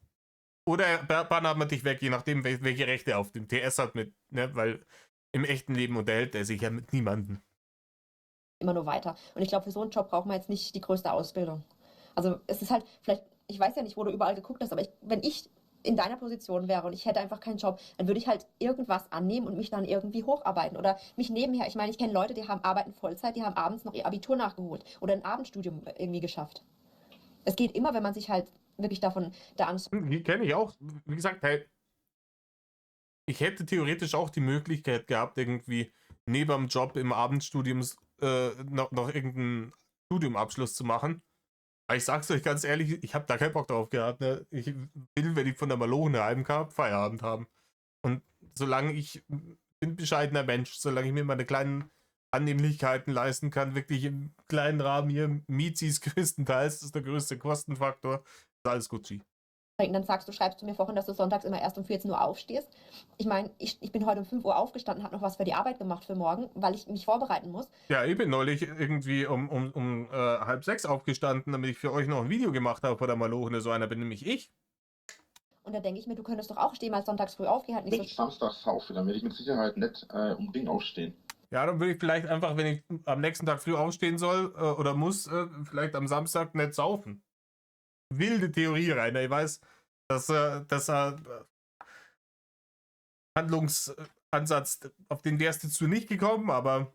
Oder er bannert dich weg, je nachdem, welche Rechte er auf dem TS hat, weil im echten Leben unterhält er sich ja mit niemandem. Immer nur weiter. Und ich glaube, für so einen Job braucht man jetzt nicht die größte Ausbildung. Also es ist halt, vielleicht, ich weiß ja nicht, wo du überall geguckt hast, aber wenn ich in deiner Position wäre und ich hätte einfach keinen Job, dann würde ich halt irgendwas annehmen und mich dann irgendwie hocharbeiten oder mich nebenher. Ich meine, ich kenne Leute, die arbeiten Vollzeit, die haben abends noch ihr Abitur nachgeholt oder ein Abendstudium irgendwie geschafft. Es geht immer, wenn man sich halt wirklich da anschaut. Die kenne ich auch. Wie gesagt, hey, ich hätte theoretisch auch die Möglichkeit gehabt, irgendwie neben dem Job im Abendstudium noch irgendeinen Studiumabschluss zu machen. Aber ich sag's euch ganz ehrlich, ich habe da keinen Bock drauf gehabt. Ne? Ich will, wenn ich von der Malone heimkam, Feierabend haben. Und solange ich bin ein bescheidener Mensch, solange ich mir meine kleinen Annehmlichkeiten leisten kann, wirklich im kleinen Rahmen hier, Mizis größtenteils, das ist der größte Kostenfaktor, ist alles Gucci. Und dann schreibst du mir vorhin, dass du sonntags immer erst um 14 Uhr aufstehst. Ich meine, ich bin heute um 5 Uhr aufgestanden, habe noch was für die Arbeit gemacht für morgen, weil ich mich vorbereiten muss. Ja, ich bin neulich irgendwie um 5:30 aufgestanden, damit ich für euch noch ein Video gemacht habe vor der Malone. So einer bin nämlich ich. Und da denke ich mir, du könntest doch auch stehen, mal sonntags früh aufgehen. Halt nicht Nicht samstags auf, dann werde ich mit Sicherheit nicht um Ding aufstehen. Ja, dann würde ich vielleicht einfach, wenn ich am nächsten Tag früh aufstehen soll oder muss, vielleicht am Samstag nicht saufen. Wilde Theorie, Rainer. Ich weiß, dass Handlungsansatz, auf den wärst du nicht gekommen, aber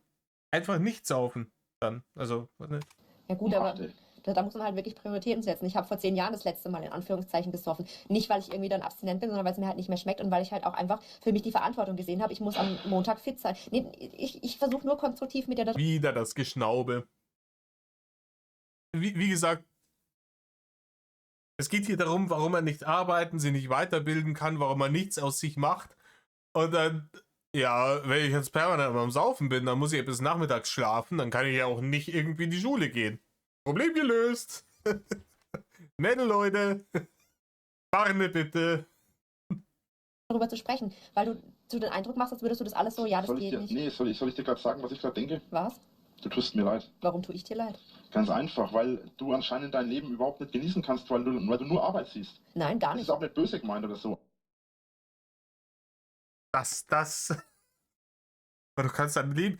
einfach nicht saufen dann. Also, nicht. Ja gut, aber da muss man halt wirklich Prioritäten setzen. Ich habe vor 10 Jahren das letzte Mal in Anführungszeichen gesoffen. Nicht, weil ich irgendwie dann abstinent bin, sondern weil es mir halt nicht mehr schmeckt und weil ich halt auch einfach für mich die Verantwortung gesehen habe, ich muss am Montag fit sein. Nee, ich versuche nur konstruktiv mit dir wieder das Geschnaube. Wie gesagt, es geht hier darum, warum er nicht arbeiten, sich nicht weiterbilden kann, warum er nichts aus sich macht. Und dann, ja, wenn ich jetzt permanent am Saufen bin, dann muss ich bis nachmittags schlafen, dann kann ich ja auch nicht irgendwie in die Schule gehen. Problem gelöst. Nette Leute. Warne bitte. darüber zu sprechen, weil du so den Eindruck machst, als würdest du das alles so, ja, das geht nicht. Nee, soll ich dir gerade sagen, was ich gerade denke? Was? Du tust mir leid. Warum tue ich dir leid? Ganz einfach, weil du anscheinend dein Leben überhaupt nicht genießen kannst, weil du nur Arbeit siehst. Nein, gar Das nicht. ist auch nicht böse gemeint oder so. Du kannst dein Leben...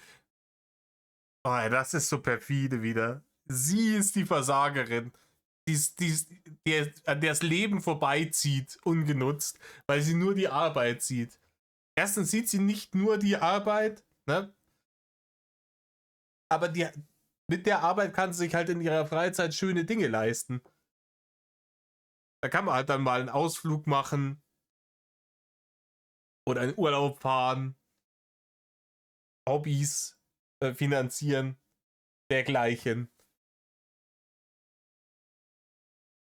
Oh, das ist so perfide wieder. Sie ist die Versagerin, an der das Leben vorbeizieht, ungenutzt, weil sie nur die Arbeit sieht. Erstens sieht sie nicht nur die Arbeit, ne? Aber mit der Arbeit kann sie sich halt in ihrer Freizeit schöne Dinge leisten. Da kann man halt dann mal einen Ausflug machen oder in Urlaub fahren, Hobbys, finanzieren, dergleichen.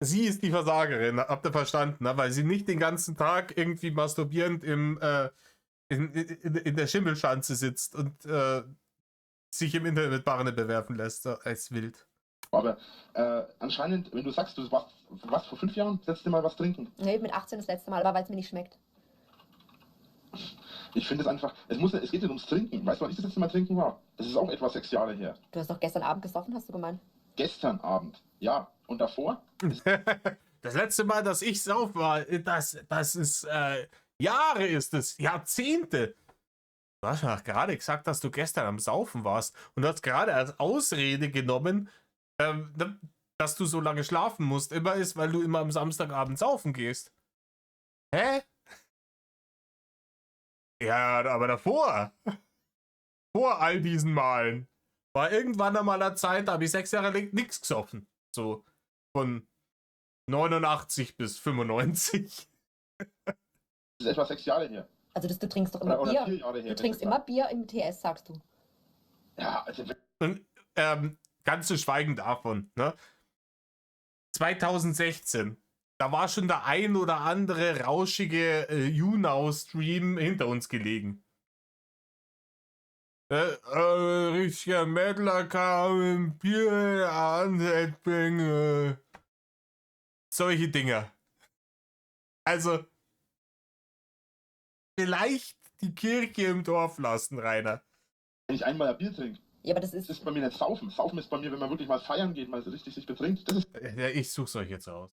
Sie ist die Versagerin, habt ihr verstanden, ne? Weil sie nicht den ganzen Tag irgendwie masturbierend in der Schimmelschanze sitzt und sich im Internet Barne bewerfen lässt, als wild. Aber anscheinend, wenn du sagst, du warst vor 5 Jahren das letzte Mal was trinken. Nee, mit 18 das letzte Mal, aber weil es mir nicht schmeckt. Ich finde es einfach, es geht nicht ums Trinken. Weißt du, wann ich das letzte Mal trinken war? Das ist auch etwa 6 Jahre her. Du hast doch gestern Abend gesoffen, hast du gemeint? Gestern Abend, ja. Und davor? Das letzte Mal, dass ich sauf war, das ist Jahre ist es, Jahrzehnte. Du hast ja gerade gesagt, dass du gestern am Saufen warst und du hast gerade als Ausrede genommen, dass du so lange schlafen musst, immer ist, weil du immer am Samstagabend saufen gehst. Hä? Ja, aber davor, vor all diesen Malen, war irgendwann einmal eine Zeit, da habe ich 6 Jahre lang nichts gesoffen. So von 89 bis 95. Das ist etwa 6 Jahre her. Also du trinkst doch immer Oder Bier. 4 Jahre her. Du trinkst immer Bier im TS, sagst du. Ja, also Und ganz zu schweigen davon, ne? 2016, da war schon der ein oder andere rauschige YouNow-Stream hinter uns gelegen. Richtiger Mettler kam im Bier an, solche Dinger. Also, vielleicht die Kirche im Dorf lassen, Rainer. wenn ich einmal ein Bier trinke, Ja, aber das das ist... ist bei mir nicht Saufen. Saufen ist bei mir, wenn man wirklich mal feiern geht, mal so richtig sich betrinkt. Das ist Ja, ich such's euch jetzt aus.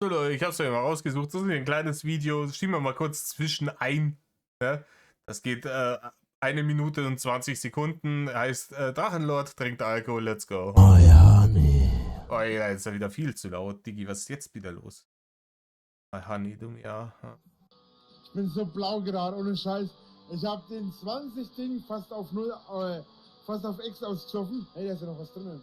So Leute, ich hab's euch mal rausgesucht. Das ist ein kleines Video. Das schieben wir mal kurz zwischen ein. Ja? Das geht 1 Minute und 20 Sekunden. Heißt Drachenlord trinkt Alkohol, let's go. Oh ja, nee. Oh ja, jetzt ist ja wieder viel zu laut. Diggi, was ist jetzt wieder los? My honey, du, ja. Ich bin so blau gerade, ohne Scheiß. Ich hab den 20-Ding fast auf fast auf X ausgesoffen. Hey, da ist ja noch was drinnen.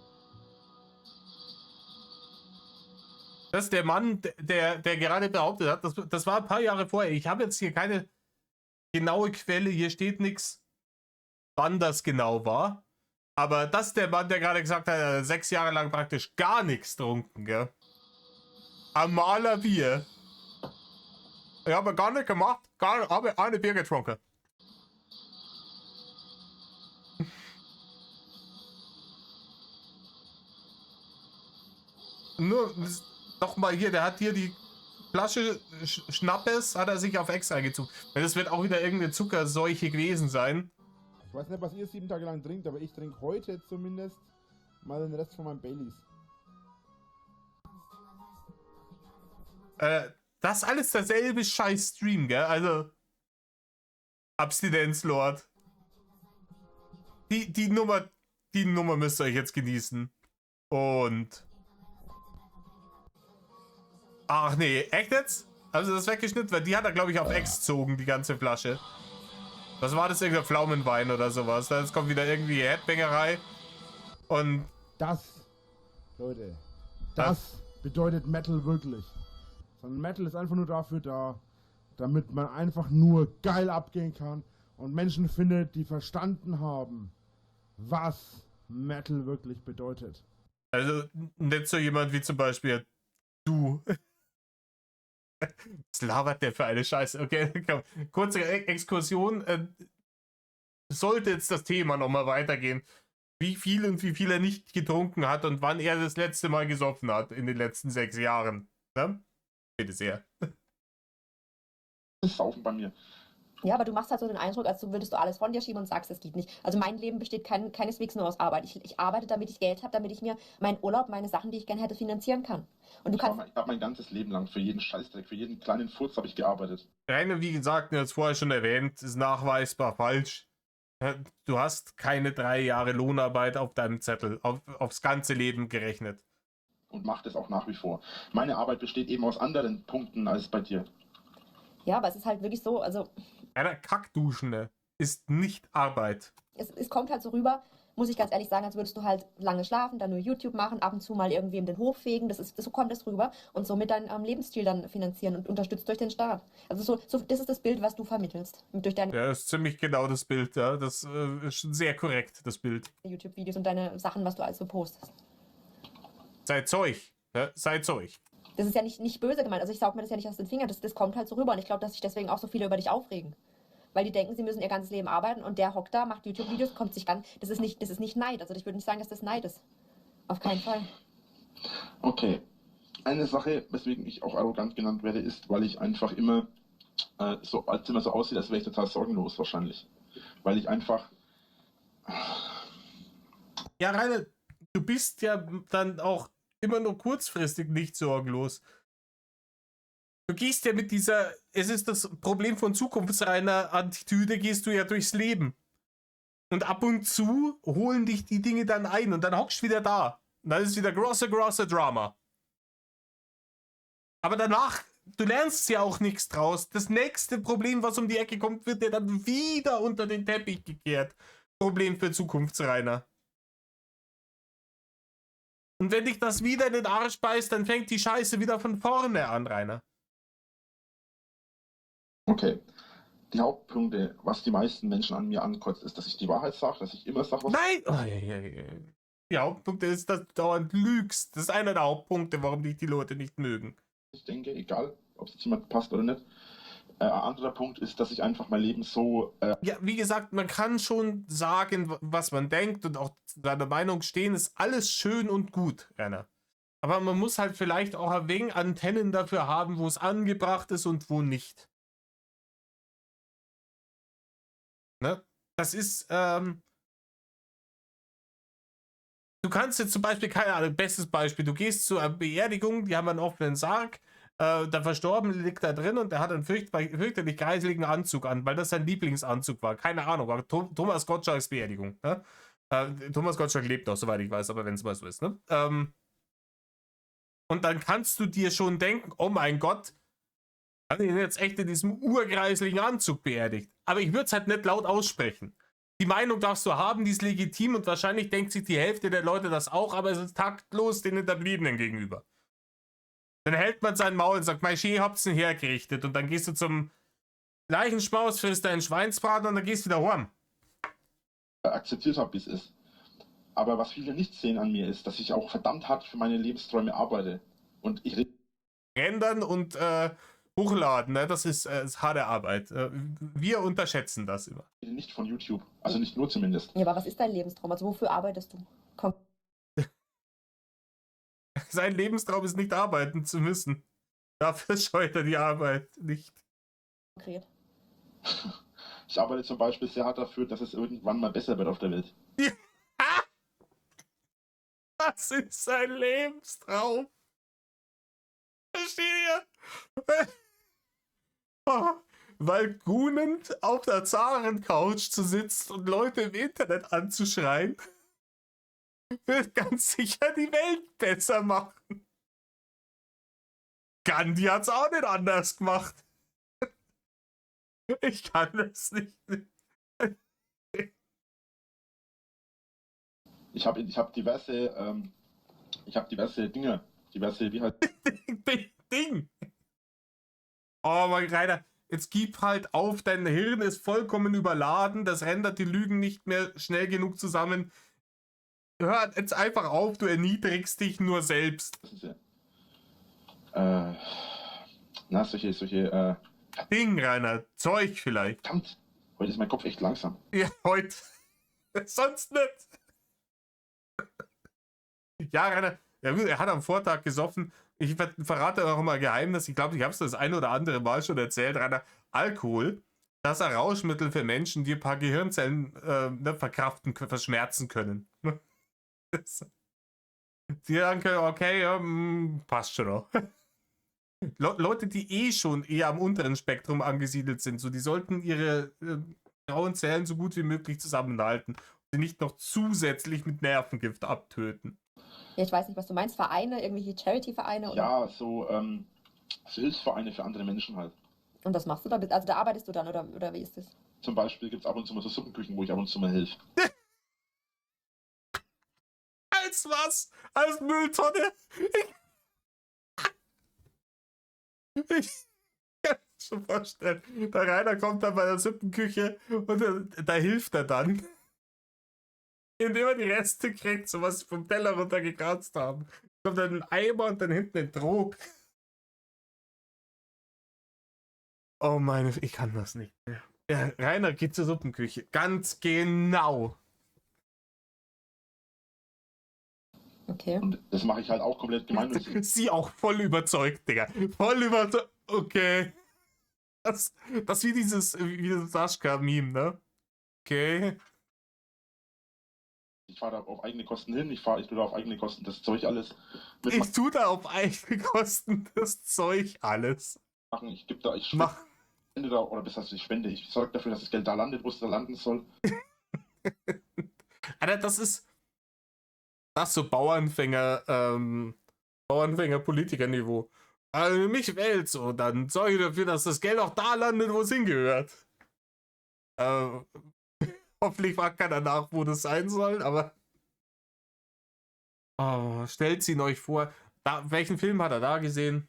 Das ist der Mann, der gerade behauptet hat, das war ein paar Jahre vorher. Ich habe jetzt hier keine genaue Quelle, hier steht nichts, wann das genau war. Aber das ist der Mann, der gerade gesagt hat, er hat 6 Jahre lang praktisch gar nichts getrunken, gell? Ein Maler Bier. Ich habe gar nicht gemacht, habe eine Bier getrunken. Nur, doch mal hier, der hat hier die Flasche Schnappes, hat er sich auf Ex eingezogen. Das wird auch wieder irgendeine Zuckerseuche gewesen sein. Ich weiß nicht, was ihr 7 Tage lang trinkt, aber ich trinke heute zumindest mal den Rest von meinem Baileys. Das ist alles derselbe scheiß Stream, gell? Also, Abstinenzlord. Die Nummer müsst ihr euch jetzt genießen. Und... Ach nee, echt jetzt? Also das weggeschnitten? Weil die hat er, glaube ich, auf Ex gezogen, die ganze Flasche. Was war das? Irgendein Pflaumenwein oder sowas. Jetzt kommt wieder irgendwie Headbangerei. Und... Das, Leute, das bedeutet Metal wirklich. Sondern Metal ist einfach nur dafür da, damit man einfach nur geil abgehen kann und Menschen findet, die verstanden haben, was Metal wirklich bedeutet. Also nicht so jemand wie zum Beispiel du. Was labert der für eine Scheiße? Okay, komm. Kurze Exkursion. Sollte jetzt das Thema nochmal weitergehen, wie viel und wie viel er nicht getrunken hat und wann er das letzte Mal gesoffen hat in den letzten 6 Jahren. Ne? Bitte sehr. das ist Saufen bei mir. Ja, aber du machst halt so den Eindruck, als würdest du alles von dir schieben und sagst, es geht nicht. Also mein Leben besteht keineswegs nur aus Arbeit. Ich arbeite, damit ich Geld habe, damit ich mir meinen Urlaub, meine Sachen, die ich gerne hätte, finanzieren kann. Und du kannst... Ich habe mein ganzes Leben lang für jeden Scheißdreck, für jeden kleinen Furz habe ich gearbeitet. Rainer, wie gesagt, jetzt vorher schon erwähnt, ist nachweisbar falsch. Du hast keine 3 Jahre Lohnarbeit auf deinem Zettel, aufs ganze Leben gerechnet. Und macht es auch nach wie vor. Meine Arbeit besteht eben aus anderen Punkten als bei dir. Ja, aber es ist halt wirklich so, also Einer Kackduschende ist nicht Arbeit. es kommt halt so rüber, muss ich ganz ehrlich sagen, als würdest du halt lange schlafen, dann nur YouTube machen, ab und zu mal irgendwem den Hof fegen, so kommt es rüber und somit deinen Lebensstil dann finanzieren und unterstützt durch den Staat. Also das ist das Bild, was du vermittelst durch deine Ja, das ist ziemlich genau das Bild, ja. Das ist schon sehr korrekt, das Bild. YouTube-Videos und deine Sachen, was du also postest. Seid Zeug, ja? Seid Zeug. Das ist ja nicht böse gemeint, also ich saug mir das ja nicht aus den Fingern, das kommt halt so rüber und ich glaube, dass sich deswegen auch so viele über dich aufregen. Weil die denken, sie müssen ihr ganzes Leben arbeiten und der hockt da, macht YouTube-Videos, kommt sich ganz. Das ist nicht Neid. Also ich würde nicht sagen, dass das Neid ist. Auf keinen Fall. Okay. Eine Sache, weswegen ich auch arrogant genannt werde, ist, weil ich einfach immer so aussehe, als wäre ich total sorgenlos wahrscheinlich. Weil ich einfach. Ja, Rainer, du bist ja dann auch immer nur kurzfristig nicht sorgenlos. Du gehst ja mit dieser, es ist das Problem von zukunftsreiner Attitüde, gehst du ja durchs Leben. Und ab und zu holen dich die Dinge dann ein und dann hockst du wieder da. Und dann ist wieder große Drama. Aber danach, du lernst ja auch nichts draus. Das nächste Problem, was um die Ecke kommt, wird dir dann wieder unter den Teppich gekehrt. Problem für Zukunftsreiner. Und wenn dich das wieder in den Arsch beißt, dann fängt die Scheiße wieder von vorne an, Rainer. Okay. Die Hauptpunkte, was die meisten Menschen an mir ankotzt, ist, dass ich die Wahrheit sage, dass ich immer sage, was. Nein! Oh, ja. Die Hauptpunkte ist, dass du dauernd lügst. Das ist einer der Hauptpunkte, warum dich die Leute nicht mögen. Ich denke, egal, ob es jetzt jemand passt oder nicht. Ein anderer Punkt ist, dass ich einfach mein Leben so. Ja, wie gesagt, man kann schon sagen, was man denkt und auch seine Meinung stehen, ist alles schön und gut, Rainer. Aber man muss halt vielleicht auch ein wenig Antennen dafür haben, wo es angebracht ist und wo nicht. Ne? Das ist, du kannst jetzt zum Beispiel, keine Ahnung, bestes Beispiel, du gehst zu einer Beerdigung, die haben einen offenen Sarg, der Verstorbene liegt da drin und der hat einen fürchterlich geiseligen Anzug an, weil das sein Lieblingsanzug war. Keine Ahnung, aber Thomas Gottschalks Beerdigung. Ne? Thomas Gottschalk lebt noch, soweit ich weiß, aber wenn es mal so ist. Ne? Und dann kannst du dir schon denken, oh mein Gott, hat ihn jetzt echt in diesem urgreislichen Anzug beerdigt. Aber ich würde es halt nicht laut aussprechen. Die Meinung darfst du haben, die ist legitim und wahrscheinlich denkt sich die Hälfte der Leute das auch, aber es ist taktlos den Hinterbliebenen gegenüber. Dann hält man sein Maul und sagt, mein Schee habt's denn hergerichtet und dann gehst du zum Leichenschmaus, frisst deinen Schweinsbraten und dann gehst du wieder heim. Akzeptiert habe, wie es ist. Aber was viele nicht sehen an mir ist, dass ich auch verdammt hart für meine Lebensträume arbeite. Und ich Rendern und hochladen, ne? Das ist harte Arbeit. Wir unterschätzen das immer. rede nicht von YouTube. Also nicht nur zumindest. Ja, aber was ist dein Lebenstraum? Also wofür arbeitest du? Sein Lebenstraum ist nicht arbeiten zu müssen. Dafür scheut er die Arbeit nicht. Konkret. Ich arbeite zum Beispiel sehr hart dafür, dass es irgendwann mal besser wird auf der Welt. Das ist sein Lebenstraum. Versteht ihr? Weil Gunend auf der Zaren-Couch zu sitzen und Leute im Internet anzuschreien, wird ganz sicher die Welt besser machen. Gandhi hat's auch nicht anders gemacht. Ich kann das nicht. Ich habe diverse Dinge, wie halt. Ding. Oh mein Rainer, jetzt gib halt auf, dein Hirn ist vollkommen überladen, das rendert die Lügen nicht mehr schnell genug zusammen. Hör jetzt einfach auf, du erniedrigst dich nur selbst. Solche. Ding, Rainer, Zeug vielleicht. Verdammt, heute ist mein Kopf echt langsam. Ja, heute. Sonst nicht. Ja, Rainer, er hat am Vortag gesoffen. Ich verrate auch mal Geheimnis. Ich glaube, ich habe es das ein oder andere Mal schon erzählt, Rainer. Alkohol, das ist ein Rauschmittel für Menschen, die ein paar Gehirnzellen verkraften, verschmerzen können. Die dann können, okay, ja, passt schon noch. Leute, die eh schon eher am unteren Spektrum angesiedelt sind, so, die sollten ihre grauen Zellen so gut wie möglich zusammenhalten und sie nicht noch zusätzlich mit Nervengift abtöten. Ja, ich weiß nicht, was du meinst. Vereine, irgendwelche Charity-Vereine? Oder? Ja, so Hilfsvereine für andere Menschen halt. Und was machst du da? Also da arbeitest du dann oder wie ist das? Zum Beispiel gibt es ab und zu mal so Suppenküchen, wo ich ab und zu mal helfe. Weißt du was? Als Mülltonne. Ich kann mir schon vorstellen. Der Rainer kommt dann bei der Suppenküche und da hilft er dann. Indem er die Reste kriegt, so was sie vom Teller runtergekratzt haben. Kommt dann ein Eimer und dann hinten ein Trog. Oh meine, ich kann das nicht mehr. Ja, Rainer geht zur Suppenküche. Ganz genau. Okay. Und das mache ich halt auch komplett gemeinnützig. Sie auch voll überzeugt, Digga. Voll überzeugt. Okay. Das ist wie dieses Sascha-Meme, ne? Okay. Ich fahre da auf eigene Kosten hin, ich tue da auf eigene Kosten das Zeug alles Ich tue da auf eigene Kosten das Zeug alles. mitmachen. Ich Mach. spende da, oder besser, ich spende. Ich sorge dafür, dass das Geld da landet, wo es da landen soll. Alter, das ist so Bauernfänger-Politiker-Niveau. Also wenn mich wählt so, dann sorge ich dafür, dass das Geld auch da landet, wo es hingehört. Hoffentlich fragt keiner nach, wo das sein soll, aber stellt ihn euch vor. Welchen Film hat er da gesehen?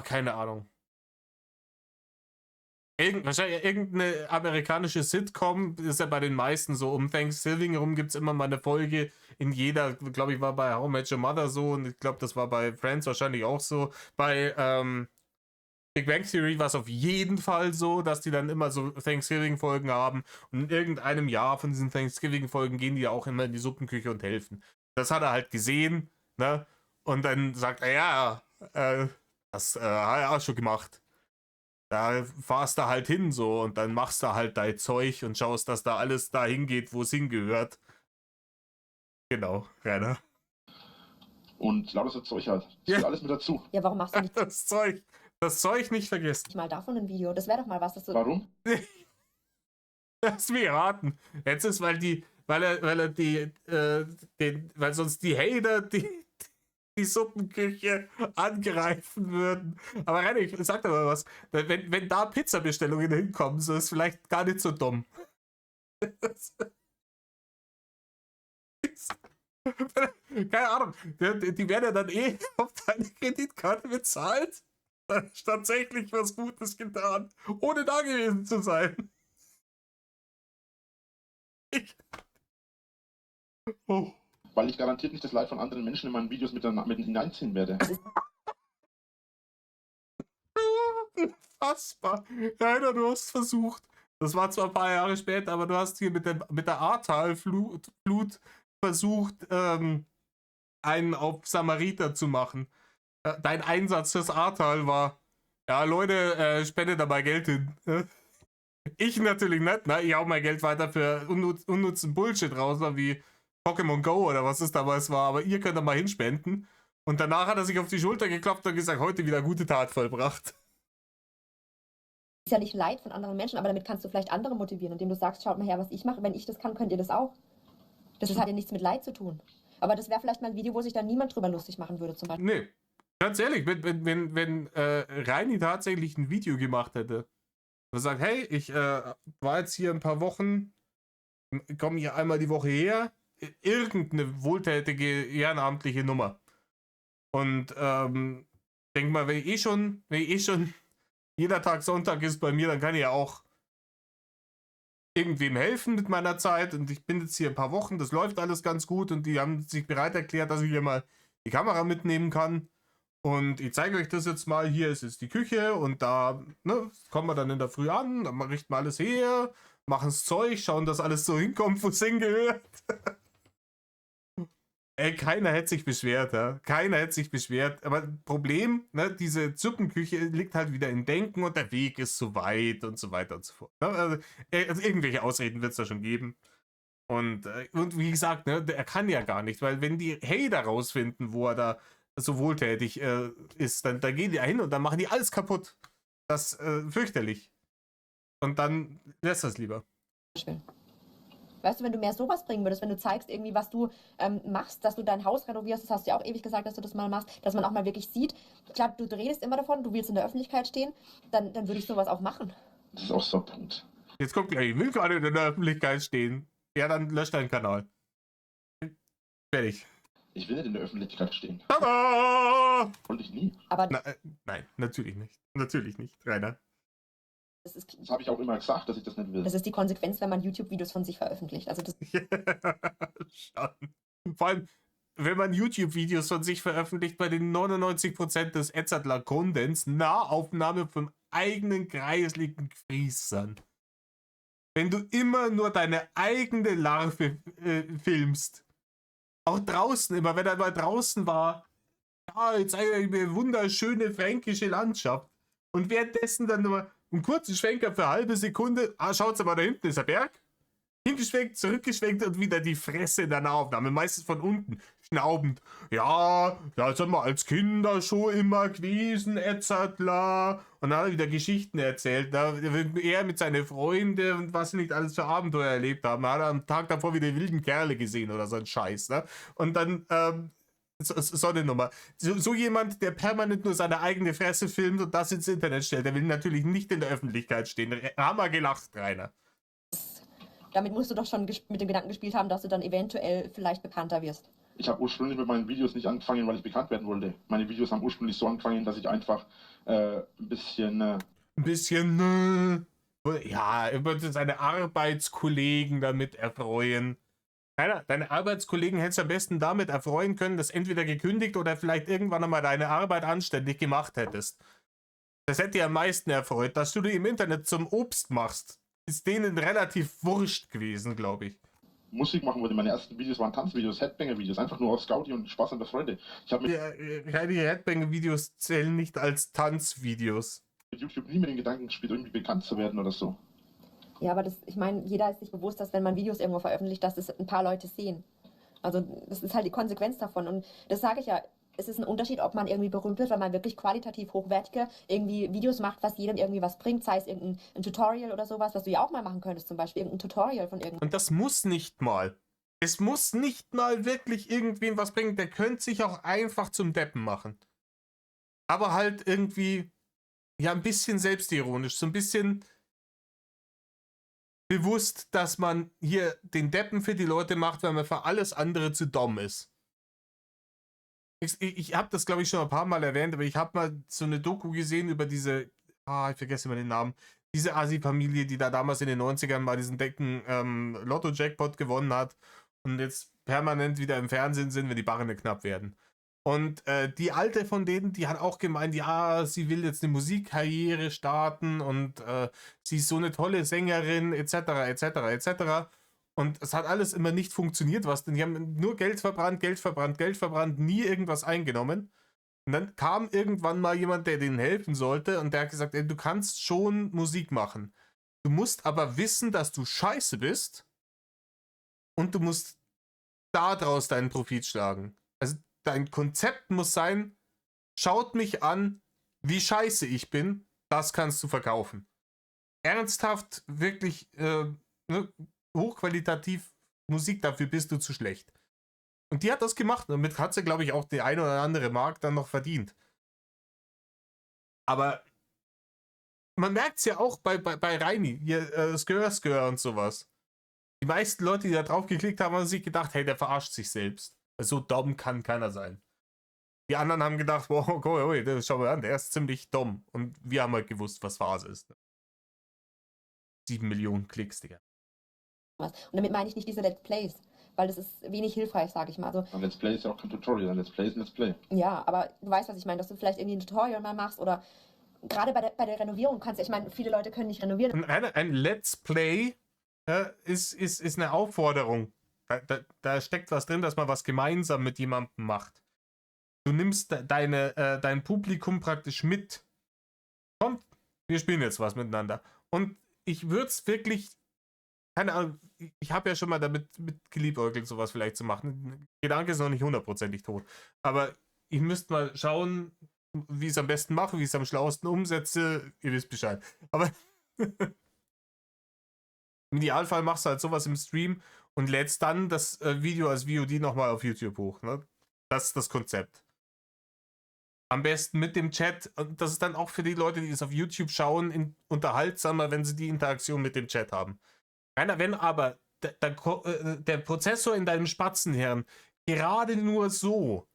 Keine Ahnung. Wahrscheinlich irgendeine amerikanische Sitcom, ist ja bei den meisten so. Um Thanksgiving herum gibt es immer mal eine Folge. In jeder, glaube ich, war bei How I Met Your Mother so und ich glaube, das war bei Friends wahrscheinlich auch so. Bei Big Bang Theory war es auf jeden Fall so, dass die dann immer so Thanksgiving-Folgen haben und in irgendeinem Jahr von diesen Thanksgiving-Folgen gehen die ja auch immer in die Suppenküche und helfen. Das hat er halt gesehen, ne? Und dann sagt er, ja, das hat er auch schon gemacht. Da fahrst du halt hin so und dann machst du halt dein Zeug und schaust, dass da alles dahin geht, wo es hingehört. Genau, Rainer. Und lauter so Zeug halt. Das Ja. gehört alles mit dazu. Ja, warum machst du nicht Das Zeug nicht vergessen. mal davon ein Video? Das wäre doch mal was, dass du. Warum? Lass mich raten. Jetzt ist, weil sonst die Hater die Suppenküche angreifen würden. Aber Rainer, ich sag dir mal was. Wenn da Pizzabestellungen hinkommen, so ist vielleicht gar nicht so dumm. Keine Ahnung. Die werden ja dann auf deine Kreditkarte bezahlt. Da ist tatsächlich was Gutes getan, ohne da gewesen zu sein. Oh. Weil ich garantiert nicht das Leid von anderen Menschen in meinen Videos mit hineinziehen werde. Unfassbar. Rainer, du hast versucht. Das war zwar ein paar Jahre später, aber du hast hier mit der Ahrtal-Flut versucht, einen auf Samariter zu machen. Dein Einsatz fürs Ahrtal war, ja Leute, spendet da mal Geld hin. Ich natürlich nicht, ne? Ich hau mein Geld weiter für unnützen Bullshit raus, wie Pokémon Go oder was es damals war, aber ihr könnt da mal hinspenden. Und danach hat er sich auf die Schulter geklopft und gesagt, heute wieder gute Tat vollbracht. Ist ja nicht Leid von anderen Menschen, aber damit kannst du vielleicht andere motivieren, indem du sagst, schaut mal her, was ich mache. Wenn ich das kann, könnt ihr das auch. Das hat ja nichts mit Leid zu tun. Aber das wäre vielleicht mal ein Video, wo sich dann niemand drüber lustig machen würde, zum Beispiel. Nee, ganz ehrlich, wenn Reini tatsächlich ein Video gemacht hätte und sagt, hey, ich war jetzt hier ein paar Wochen, komme hier einmal die Woche her, irgendeine wohltätige, ehrenamtliche Nummer. Und denk mal, wenn ich eh schon jeder Tag Sonntag ist bei mir, dann kann ich ja auch irgendwem helfen mit meiner Zeit und ich bin jetzt hier ein paar Wochen, das läuft alles ganz gut und die haben sich bereit erklärt, dass ich hier mal die Kamera mitnehmen kann und ich zeige euch das jetzt mal, hier ist jetzt die Küche und da kommen wir dann in der Früh an, dann richten wir alles her, machen das Zeug, schauen, dass alles so hinkommt, wo es hingehört. Ey, keiner hätte sich beschwert, ja. Keiner hätte sich beschwert. Aber Problem, ne, diese Suppenküche liegt halt wieder im Denken und der Weg ist zu weit und so weiter und so fort. Ne? Also irgendwelche Ausreden wird es da schon geben. Und wie gesagt, ne, er kann ja gar nicht, weil wenn die Hater rausfinden, wo er da so wohltätig ist, dann gehen die ja hin und dann machen die alles kaputt. Das ist fürchterlich. Und dann lässt das lieber. Weißt du, wenn du mehr sowas bringen würdest, wenn du zeigst irgendwie, was du machst, dass du dein Haus renovierst, das hast du ja auch ewig gesagt, dass du das mal machst, dass man auch mal wirklich sieht. Klar, du redest immer davon, du willst in der Öffentlichkeit stehen, dann würde ich sowas auch machen. Das ist auch so ein Punkt. Jetzt kommt gleich, ich will gar nicht in der Öffentlichkeit stehen. Ja, dann löscht deinen Kanal. Fertig. Ich will nicht in der Öffentlichkeit stehen. Tada! Wollte ich nie. Aber Nein, natürlich nicht. Natürlich nicht, Rainer. das Das habe ich auch immer gesagt, dass ich das nicht will. ist die Konsequenz, wenn man YouTube-Videos von sich veröffentlicht. Also das, Schon. Vor allem, wenn man YouTube-Videos von sich veröffentlicht, bei den 99% des Edzardler Kondens Nahaufnahme vom eigenen kreisligen Gefriessern. Wenn du immer nur deine eigene Larve filmst, auch draußen immer, wenn er mal draußen war, ja, jetzt zeige ich mir wunderschöne fränkische Landschaft. Und währenddessen dann nur einen kurzen Schwenker für eine halbe Sekunde, schaut's mal, da hinten ist ein Berg. Hingeschwenkt, zurückgeschwenkt und wieder die Fresse in der Nahaufnahme, meistens von unten, schnaubend. Ja, da sind wir als Kinder schon immer gewesen, Edzardler. Und dann hat er wieder Geschichten erzählt. Er mit seinen Freunden und was sie nicht alles für Abenteuer erlebt haben. Da hat er am Tag davor wieder wilden Kerle gesehen oder so ein Scheiß. Ne? Und dann, so eine Nummer. So jemand, der permanent nur seine eigene Fresse filmt und das ins Internet stellt, der will natürlich nicht in der Öffentlichkeit stehen. Hammer gelacht, Rainer. damit musst du doch schon mit dem Gedanken gespielt haben, dass du dann eventuell vielleicht bekannter wirst. Ich habe ursprünglich mit meinen Videos nicht angefangen, weil ich bekannt werden wollte. Meine Videos haben ursprünglich so angefangen, dass ich einfach ein bisschen ja, über seine Arbeitskollegen damit erfreuen. Deine Arbeitskollegen hättest du am besten damit erfreuen können, dass entweder gekündigt oder vielleicht irgendwann einmal deine Arbeit anständig gemacht hättest. Das hätte dir am meisten erfreut, dass du die im Internet zum Obst machst. Ist denen relativ wurscht gewesen, glaube ich. Musik machen wollte. Meine ersten Videos waren Tanzvideos, Headbanger-Videos, einfach nur auf Scouty und Spaß an der Freude. Ich habe Die Headbanger-Videos zählen nicht als Tanzvideos. mit YouTube nie mit den Gedanken gespielt, irgendwie bekannt zu werden oder so. Ja, aber ich meine, jeder ist sich bewusst, dass wenn man Videos irgendwo veröffentlicht, dass es ein paar Leute sehen. Also das ist halt die Konsequenz davon. Und das sage ich ja, es ist ein Unterschied, ob man irgendwie berühmt wird, weil man wirklich qualitativ hochwertige irgendwie Videos macht, was jedem irgendwie was bringt, sei es irgendein Tutorial oder sowas, was du ja auch mal machen könntest, zum Beispiel irgendein Tutorial von irgendwas. Und das muss nicht mal. Es muss nicht mal wirklich irgendwem was bringen. Der könnte sich auch einfach zum Deppen machen. Aber halt irgendwie, ja, ein bisschen selbstironisch, so ein bisschen bewusst, dass man hier den Deppen für die Leute macht, weil man für alles andere zu dumm ist. Ich habe das, glaube ich, schon ein paar Mal erwähnt, aber ich habe mal so eine Doku gesehen über diese, ich vergesse immer den Namen, diese Asi-Familie, die da damals in den 90ern mal diesen dicken Lotto-Jackpot gewonnen hat und jetzt permanent wieder im Fernsehen sind, wenn die Barren knapp werden. Und die Alte von denen, die hat auch gemeint, ja, sie will jetzt eine Musikkarriere starten und sie ist so eine tolle Sängerin, etc., etc., etc. Und es hat alles immer nicht funktioniert, denn die haben nur Geld verbrannt, nie irgendwas eingenommen. Und dann kam irgendwann mal jemand, der denen helfen sollte und der hat gesagt, ey, du kannst schon Musik machen. Du musst aber wissen, dass du scheiße bist und du musst daraus deinen Profit schlagen. Also dein Konzept muss sein, schaut mich an, wie scheiße ich bin, das kannst du verkaufen. Ernsthaft, wirklich hochqualitativ Musik, dafür bist du zu schlecht. Und die hat das gemacht und damit hat sie, glaube ich, auch die eine oder andere Mark dann noch verdient. Aber man merkt es ja auch bei Reini, hier Skör und sowas. Die meisten Leute, die da drauf geklickt haben, haben sich gedacht, hey, der verarscht sich selbst. So dumm kann keiner sein. Die anderen haben gedacht, wow, okay, schau mal an, der ist ziemlich dumm. Und wir haben halt gewusst, was Phase ist. 7 Millionen Klicks, Digga. Und damit meine ich nicht diese Let's Plays, weil das ist wenig hilfreich, sage ich mal. Also, Ein Let's Play ist ja auch kein Tutorial, ein Let's Play ist ein Let's Play. ja, aber du weißt, was ich meine, dass du vielleicht irgendwie ein Tutorial mal machst oder gerade bei der Renovierung kannst du, ich meine, viele Leute können nicht renovieren. Ein Let's Play ist eine Aufforderung. Da steckt was drin, dass man was gemeinsam mit jemandem macht. Du nimmst dein Publikum praktisch mit. Kommt, wir spielen jetzt was miteinander. Und ich würde es wirklich, keine Ahnung, ich habe ja schon mal damit geliebäugelt, sowas vielleicht zu machen. Der Gedanke ist noch nicht hundertprozentig tot. Aber ich müsste mal schauen, wie ich es am besten mache, wie ich es am schlauesten umsetze. Ihr wisst Bescheid. Aber im Idealfall machst du halt sowas im Stream und lädst dann das Video als VOD nochmal auf YouTube hoch. Ne? Das ist das Konzept. Am besten mit dem Chat. Und das ist dann auch für die Leute, die es auf YouTube schauen, unterhaltsamer, wenn sie die Interaktion mit dem Chat haben. Wenn aber der Prozessor in deinem Spatzenhirn gerade nur so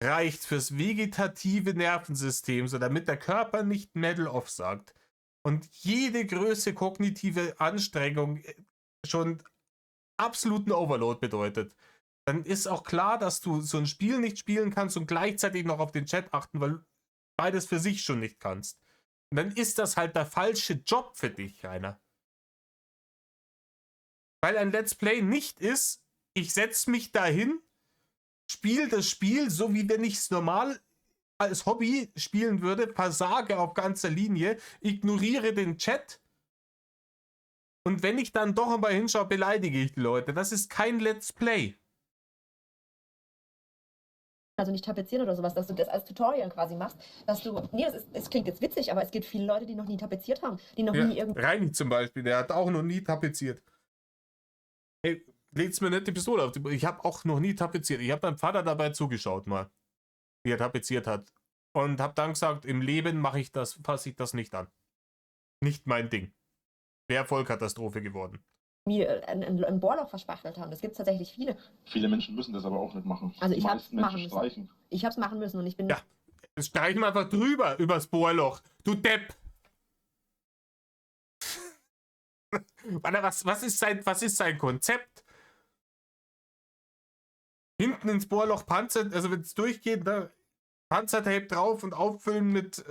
reicht fürs vegetative Nervensystem, so damit der Körper nicht Medal off sagt und jede größere kognitive Anstrengung schon absoluten Overload bedeutet, dann ist auch klar, dass du so ein Spiel nicht spielen kannst und gleichzeitig noch auf den Chat achten, weil du beides für sich schon nicht kannst. Und dann ist das halt der falsche Job für dich, Rainer. Weil ein Let's Play nicht ist, ich setze mich dahin, spiele das Spiel, so wie wenn ich es normal als Hobby spielen würde, versage auf ganzer Linie, ignoriere den Chat und wenn ich dann doch einmal hinschaue, beleidige ich die Leute. Das ist kein Let's Play. Also nicht tapezieren oder sowas, dass du das als Tutorial quasi machst, dass du, nee, es klingt jetzt witzig, aber es gibt viele Leute, die noch nie tapeziert haben, die noch nie irgendwie... Reini zum Beispiel, der hat auch noch nie tapeziert. Hey, legt's mir nicht die Pistole auf. Ich habe auch noch nie tapeziert. Ich habe meinem Vater dabei zugeschaut mal, wie er tapeziert hat. Und habe dann gesagt, im Leben fasse ich das nicht an. Nicht mein Ding. Wäre Vollkatastrophe geworden. ein Bohrloch verspachtelt haben. Das gibt es tatsächlich viele. Viele Menschen müssen das aber auch nicht machen. Also Die ich hab's meisten Menschen machen müssen. streichen. Ich hab's machen müssen und ich bin... Ja, streichen wir einfach drüber, übers Bohrloch. Du Depp! Warte, was ist sein Konzept? Hinten ins Bohrloch Panzer, also wenn es durchgeht, ne, Panzertape drauf und auffüllen mit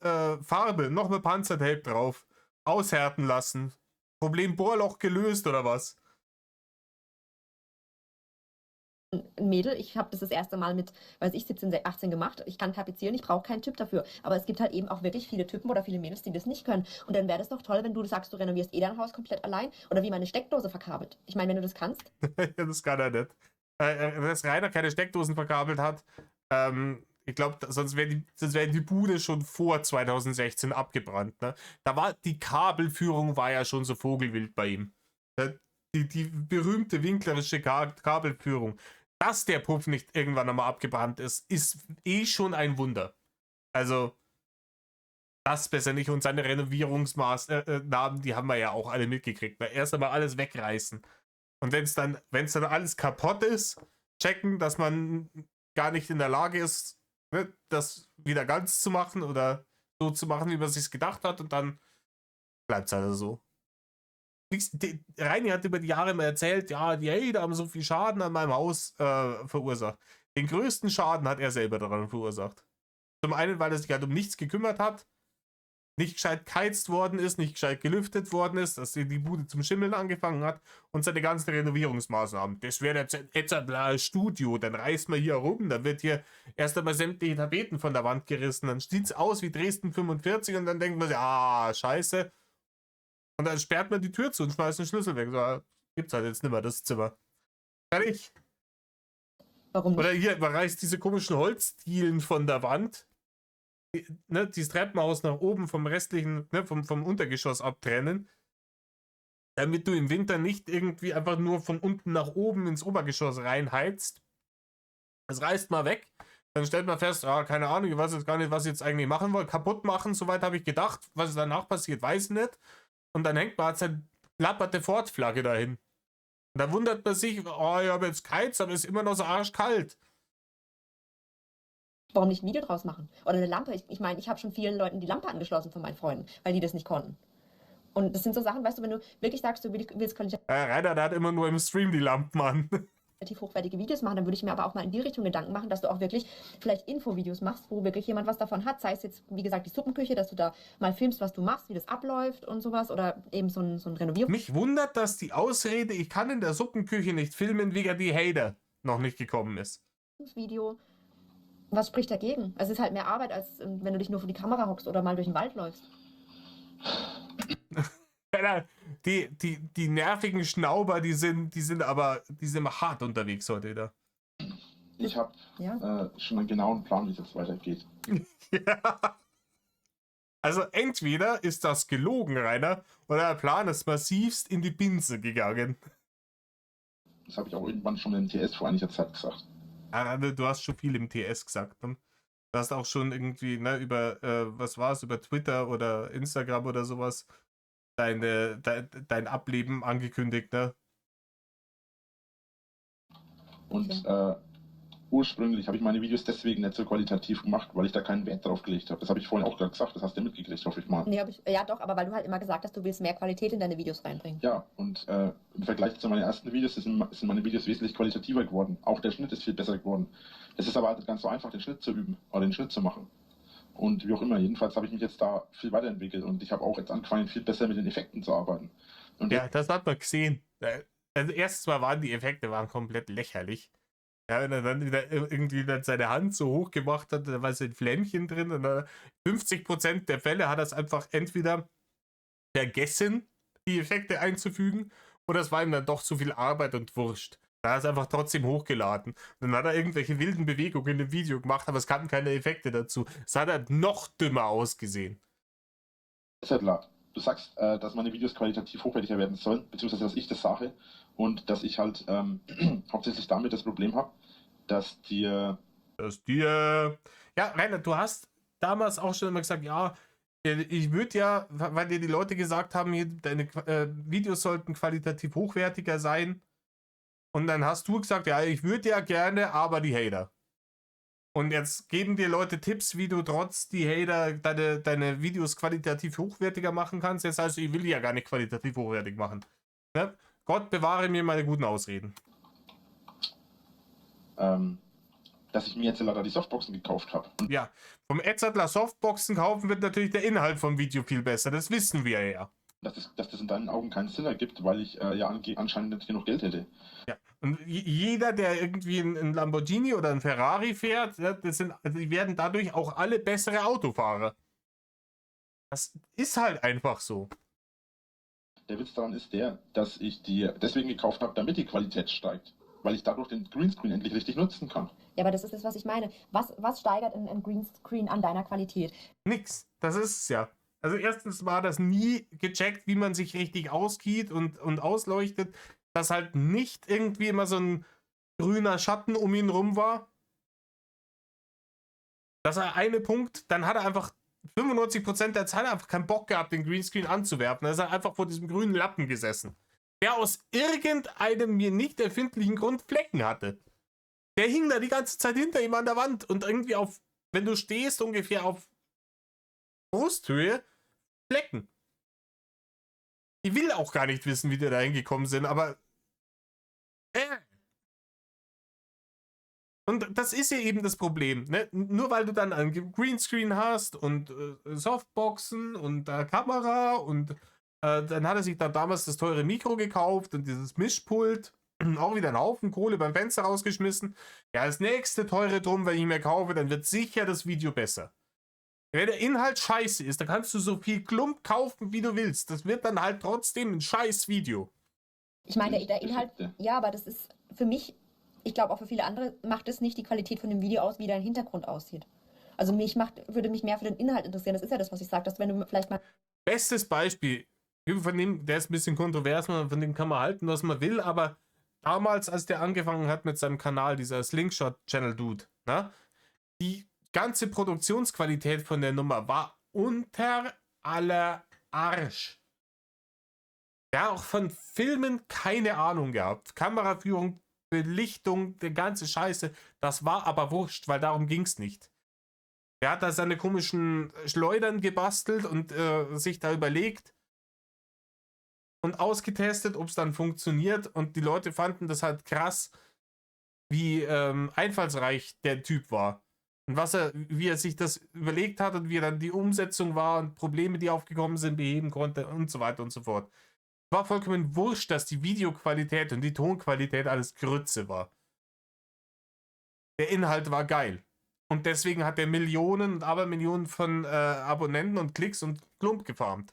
Farbe. Nochmal Panzertape drauf. Aushärten lassen. Problem Bohrloch gelöst oder was? Ein Mädel, ich habe das erste Mal mit, weiß ich, 17, 18 gemacht. Ich kann tapezieren, ich brauche keinen Typ dafür. Aber es gibt halt eben auch wirklich viele Typen oder viele Mädels, die das nicht können. Und dann wäre das doch toll, wenn du sagst, du renovierst dein Haus komplett allein oder wie meine Steckdose verkabelt. Ich meine, wenn du das kannst. Das kann er nicht. Dass Rainer keine Steckdosen verkabelt hat, ich glaube, sonst wäre die Bude schon vor 2016 abgebrannt. Ne? Die Kabelführung war ja schon so vogelwild bei ihm. Die berühmte winklerische Kabelführung. Dass der Puff nicht irgendwann einmal abgebrannt ist eh schon ein Wunder. Also, das besser nicht. Und seine Renovierungsmaßnahmen, die haben wir ja auch alle mitgekriegt. Ne? Erst einmal alles wegreißen. Und wenn es dann alles kaputt ist, checken, dass man gar nicht in der Lage ist, ne, das wieder ganz zu machen oder so zu machen, wie man es sich gedacht hat. Und dann bleibt es halt so. Reini hat über die Jahre immer erzählt, ja, die Hater haben so viel Schaden an meinem Haus verursacht. Den größten Schaden hat er selber daran verursacht. Zum einen, weil er sich halt um nichts gekümmert hat, nicht gescheit geheizt worden ist, nicht gescheit gelüftet worden ist, dass die Bude zum Schimmeln angefangen hat und seine ganzen Renovierungsmaßnahmen. Das wäre jetzt ein Studio, dann reißt man hier rum, dann wird hier erst einmal sämtliche Tapeten von der Wand gerissen, dann sieht es aus wie Dresden 45 und dann denkt man sich, scheiße. Und dann sperrt man die Tür zu und schmeißt den Schlüssel weg. So, gibt's halt jetzt nicht mehr das Zimmer. Fertig. Warum nicht? Oder hier, man reißt diese komischen Holzdielen von der Wand. Dieses Treppenhaus nach oben vom restlichen, vom Untergeschoss abtrennen. Damit du im Winter nicht irgendwie einfach nur von unten nach oben ins Obergeschoss reinheizt. Das reißt mal weg. Dann stellt man fest, keine Ahnung, ich weiß jetzt gar nicht, was ich jetzt eigentlich machen wollte. Kaputt machen, soweit habe ich gedacht. Was danach passiert, weiß ich nicht. Und dann hängt man halt seine plapperte Ford-Flagge dahin. Und da wundert man sich, ich habe jetzt geheizt, aber es ist immer noch so arschkalt. Warum nicht ein Video draus machen? Oder eine Lampe. Ich meine, ich habe schon vielen Leuten die Lampe angeschlossen von meinen Freunden, weil die das nicht konnten. Und das sind so Sachen, weißt du, wenn du wirklich sagst, du willst Rainer, der hat immer nur im Stream die Lampen an. relativ hochwertige Videos machen, dann würde ich mir aber auch mal in die Richtung Gedanken machen, dass du auch wirklich vielleicht Infovideos machst, wo wirklich jemand was davon hat, sei es jetzt, wie gesagt, die Suppenküche, dass du da mal filmst, was du machst, wie das abläuft und sowas, oder eben so ein Renovierung. Mich wundert, dass die Ausrede, ich kann in der Suppenküche nicht filmen, wegen die Hater noch nicht gekommen ist. Video. Was spricht dagegen? Es ist halt mehr Arbeit, als wenn du dich nur vor die Kamera hockst oder mal durch den Wald läufst. Die nervigen Schnauber, die sind hart unterwegs heute wieder. Ich habe schon einen genauen Plan, wie es jetzt weitergeht. Ja. Also entweder ist das gelogen, Rainer, oder der Plan ist massivst in die Binse gegangen. Das habe ich auch irgendwann schon im TS vor einiger Zeit gesagt. Du hast schon viel im TS gesagt. Ne? Du hast auch schon irgendwie über, was war es, über Twitter oder Instagram oder sowas dein Ableben angekündigt, ne? Und ursprünglich habe ich meine Videos deswegen nicht so qualitativ gemacht, weil ich da keinen Wert drauf gelegt habe. Das habe ich vorhin auch gerade gesagt, das hast du ja mitgekriegt, hoffe ich mal. Nee, ja doch, aber weil du halt immer gesagt hast, du willst mehr Qualität in deine Videos reinbringen. Ja, und im Vergleich zu meinen ersten Videos sind meine Videos wesentlich qualitativer geworden. Auch der Schnitt ist viel besser geworden. Es ist aber halt ganz so einfach, den Schnitt zu üben oder den Schnitt zu machen. Und wie auch immer, jedenfalls habe ich mich jetzt da viel weiterentwickelt und ich habe auch jetzt angefangen, viel besser mit den Effekten zu arbeiten. Und Ja, das hat man gesehen. Also erst mal waren die Effekte komplett lächerlich. Ja, wenn er dann wieder irgendwie dann seine Hand so hoch gemacht hat, da war so ein Flämmchen drin und 50% der Fälle hat er es einfach entweder vergessen, die Effekte einzufügen, oder es war ihm dann doch zu viel Arbeit und wurscht. Da hat er es einfach trotzdem hochgeladen. Und dann hat er irgendwelche wilden Bewegungen in dem Video gemacht, aber es kamen keine Effekte dazu. Es hat halt noch dümmer ausgesehen. Zettler, du sagst, dass meine Videos qualitativ hochwertiger werden sollen, beziehungsweise dass ich das sage und dass ich halt hauptsächlich damit das Problem habe, dass dir... Ja, Rainer, du hast damals auch schon immer gesagt, ja, ich würde ja, weil dir die Leute gesagt haben, hier, deine Videos sollten qualitativ hochwertiger sein. Und dann hast du gesagt, ja, ich würde ja gerne, aber die Hater. Und jetzt geben dir Leute Tipps, wie du trotz die Hater deine Videos qualitativ hochwertiger machen kannst. Jetzt heißt du, ich will die ja gar nicht qualitativ hochwertig machen. Ne? Gott bewahre mir meine guten Ausreden. Dass ich mir jetzt leider die Softboxen gekauft habe. Ja, vom Edzardler Softboxen kaufen wird natürlich der Inhalt vom Video viel besser. Das wissen wir ja. Dass das in deinen Augen keinen Sinn ergibt, weil ich ja anscheinend nicht genug Geld hätte. Ja, und jeder, der irgendwie ein Lamborghini oder ein Ferrari fährt, ja, die werden dadurch auch alle bessere Autofahrer. Das ist halt einfach so. Der Witz daran ist der, dass ich die deswegen gekauft habe, damit die Qualität steigt. Weil ich dadurch den Greenscreen endlich richtig nutzen kann. Ja, aber das ist das, was ich meine. Was steigert ein Greenscreen an deiner Qualität? Nix. Das ist es ja. Also erstens war das nie gecheckt, wie man sich richtig auskeyt und ausleuchtet, dass halt nicht irgendwie immer so ein grüner Schatten um ihn rum war. Das war eine Punkt, dann hat er einfach 95% der Zeit einfach keinen Bock gehabt, den Greenscreen anzuwerfen. Da ist er einfach vor diesem grünen Lappen gesessen, der aus irgendeinem mir nicht erfindlichen Grund Flecken hatte. Der hing da die ganze Zeit hinter ihm an der Wand und irgendwie wenn du stehst, ungefähr auf Brusthöhe, Flecken. Ich will auch gar nicht wissen, wie die da hingekommen sind, aber Und das ist ja eben das Problem, ne? Nur weil du dann einen Greenscreen hast und Softboxen und Kamera und dann hat er sich dann damals das teure Mikro gekauft und dieses Mischpult, auch wieder einen Haufen Kohle beim Fenster rausgeschmissen. Ja, das nächste teure drum, wenn ich mir kaufe, dann wird sicher das Video besser. Wenn der Inhalt scheiße ist, dann kannst du so viel Klump kaufen, wie du willst. Das wird dann halt trotzdem ein scheiß Video. Ich meine, der Inhalt, ja, aber das ist für mich, ich glaube auch für viele andere, macht es nicht die Qualität von dem Video aus, wie dein Hintergrund aussieht. Also würde mich mehr für den Inhalt interessieren. Das ist ja das, was ich sage, dass wenn du vielleicht mal... Bestes Beispiel, von dem, der ist ein bisschen kontrovers, von dem kann man halten, was man will, aber damals, als der angefangen hat mit seinem Kanal, dieser Slingshot-Channel-Dude, ne, die ganze Produktionsqualität von der Nummer war unter aller Arsch. Ja, auch von Filmen keine Ahnung gehabt. Kameraführung, Belichtung, die ganze Scheiße, das war aber wurscht, weil darum ging es nicht. Er hat da seine komischen Schleudern gebastelt und sich da überlegt und ausgetestet, ob es dann funktioniert, und die Leute fanden das halt krass, wie einfallsreich der Typ war. Und wie er sich das überlegt hat und wie dann die Umsetzung war und Probleme, die aufgekommen sind, beheben konnte und so weiter und so fort. War vollkommen wurscht, dass die Videoqualität und die Tonqualität alles Grütze war. Der Inhalt war geil. Und deswegen hat er Millionen und Abermillionen von Abonnenten und Klicks und Klump gefarmt.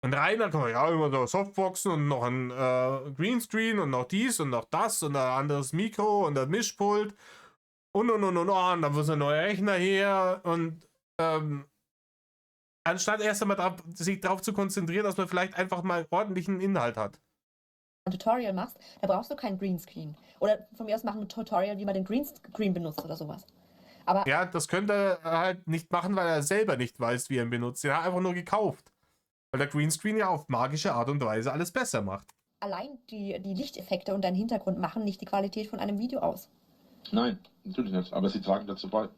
Und Rainer kann ja immer so Softboxen und noch ein Greenscreen und noch dies und noch das und ein anderes Mikro und ein Mischpult und dann muss ein neuer Rechner her und anstatt erst einmal sich darauf zu konzentrieren, dass man vielleicht einfach mal ordentlichen Inhalt hat. Ein Tutorial machst, da brauchst du kein Greenscreen. Oder von mir aus machen ein Tutorial, wie man den Greenscreen benutzt oder sowas. Aber ja, das könnte er halt nicht machen, weil er selber nicht weiß, wie er ihn benutzt. Er hat einfach nur gekauft. Weil der Greenscreen ja auf magische Art und Weise alles besser macht. allein die Lichteffekte und dein Hintergrund machen nicht die Qualität von einem Video aus. Nein, natürlich nicht. Aber sie tragen dazu bei.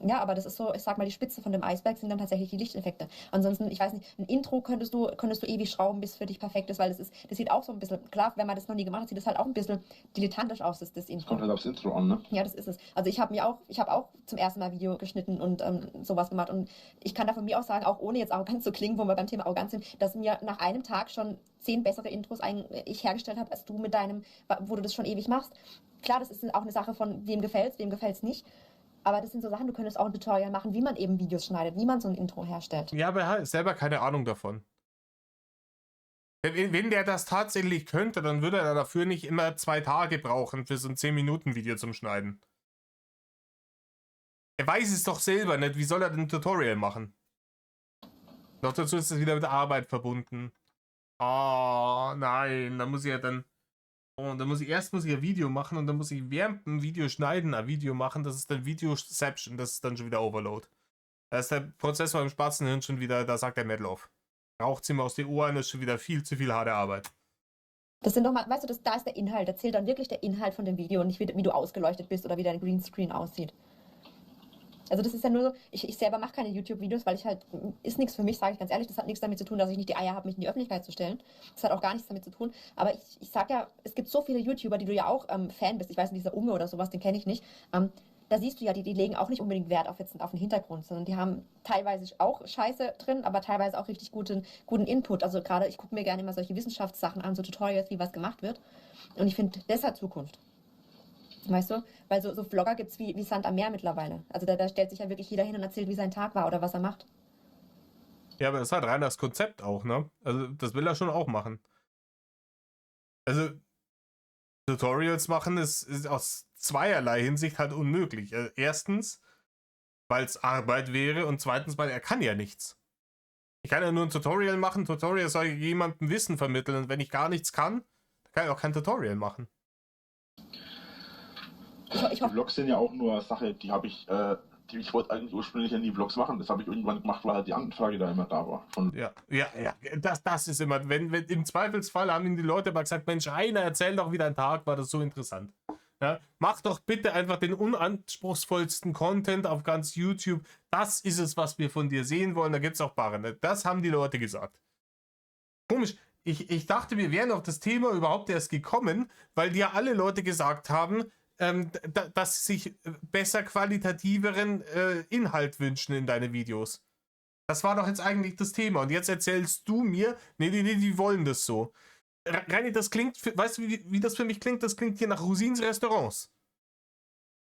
Ja, aber das ist so, ich sag mal, die Spitze von dem Eisberg sind dann tatsächlich die Lichteffekte. Ansonsten, ich weiß nicht, ein Intro könntest du ewig schrauben, bis es für dich perfekt ist, weil das sieht auch so ein bisschen, klar, wenn man das noch nie gemacht hat, sieht das halt auch ein bisschen dilettantisch aus, das Es Intro. kommt halt aufs Intro an, ne? Ja, das ist es. Also ich habe auch zum ersten Mal Video geschnitten und sowas gemacht. Und ich kann da von mir auch sagen, auch ohne jetzt arrogant zu klingen, wo wir beim Thema arrogant sind, dass mir nach einem Tag schon 10 bessere Intros ich hergestellt habe, als du mit deinem, wo du das schon ewig machst. Klar, das ist auch eine Sache von wem gefällt's nicht. Aber das sind so Sachen, du könntest auch ein Tutorial machen, wie man eben Videos schneidet, wie man so ein Intro herstellt. Ja, aber er hat selber keine Ahnung davon. Wenn der das tatsächlich könnte, dann würde er dafür nicht immer 2 Tage brauchen für so ein 10-Minuten-Video zum Schneiden. Er weiß es doch selber nicht. Wie soll er denn ein Tutorial machen? Doch dazu ist es wieder mit Arbeit verbunden. Oh, nein. Da muss ich ja dann... Oh, dann muss ich ein Video machen und dann muss ich während dem Video schneiden ein Video machen. Das ist dann Videoception. Das ist dann schon wieder Overload. Da ist der Prozessor im schwarzen Hirn schon wieder, da sagt der Metal auf. Raucht's ihm aus den Ohren, ist schon wieder viel zu viel harte Arbeit. Das sind doch mal, weißt du, da ist der Inhalt, da zählt dann wirklich der Inhalt von dem Video und nicht wie du ausgeleuchtet bist oder wie dein Greenscreen aussieht. Also das ist ja nur so, ich selber mache keine YouTube-Videos, weil ist nichts für mich, sage ich ganz ehrlich, das hat nichts damit zu tun, dass ich nicht die Eier habe, mich in die Öffentlichkeit zu stellen. Das hat auch gar nichts damit zu tun. Aber ich sag ja, es gibt so viele YouTuber, die du ja auch Fan bist, ich weiß nicht, dieser Umme oder sowas, den kenne ich nicht. Da siehst du ja, die legen auch nicht unbedingt Wert auf den Hintergrund, sondern die haben teilweise auch Scheiße drin, aber teilweise auch richtig guten Input. Also gerade, ich gucke mir gerne immer solche Wissenschaftssachen an, so Tutorials, wie was gemacht wird. Und ich finde, das hat Zukunft. Weißt du? Weil so Vlogger gibt es wie Sand am Meer mittlerweile. Also da stellt sich ja wirklich jeder hin und erzählt, wie sein Tag war oder was er macht. Ja, aber das ist halt rein das Konzept auch, ne? Also das will er schon auch machen. Also Tutorials machen ist aus zweierlei Hinsicht halt unmöglich. Erstens, weil es Arbeit wäre und zweitens, weil er kann ja nichts. Ich kann ja nur ein Tutorial machen. Tutorial soll jemandem Wissen vermitteln und wenn ich gar nichts kann, dann kann ich auch kein Tutorial machen. Die Vlogs sind ja auch nur eine Sache, ich wollte eigentlich ursprünglich ja nie Vlogs machen. Das habe ich irgendwann gemacht, weil halt die Anfrage da immer da war. Ja. Das ist immer, wenn im Zweifelsfall haben ihm die Leute mal gesagt, Mensch, Rainer, erzähl doch, wie dein Tag war, das ist so interessant. Ja, mach doch bitte einfach den unanspruchsvollsten Content auf ganz YouTube. Das ist es, was wir von dir sehen wollen. Da gibt es auch Barren. Das haben die Leute gesagt. Komisch. Ich dachte, wir wären auf das Thema überhaupt erst gekommen, weil dir alle Leute gesagt haben, dass sie sich besser qualitativeren Inhalt wünschen in deine Videos. Das war doch jetzt eigentlich das Thema. Und jetzt erzählst du mir, nee, die wollen das so. Reini, das klingt, weißt du, wie das für mich klingt? Das klingt hier nach Rosins Restaurants.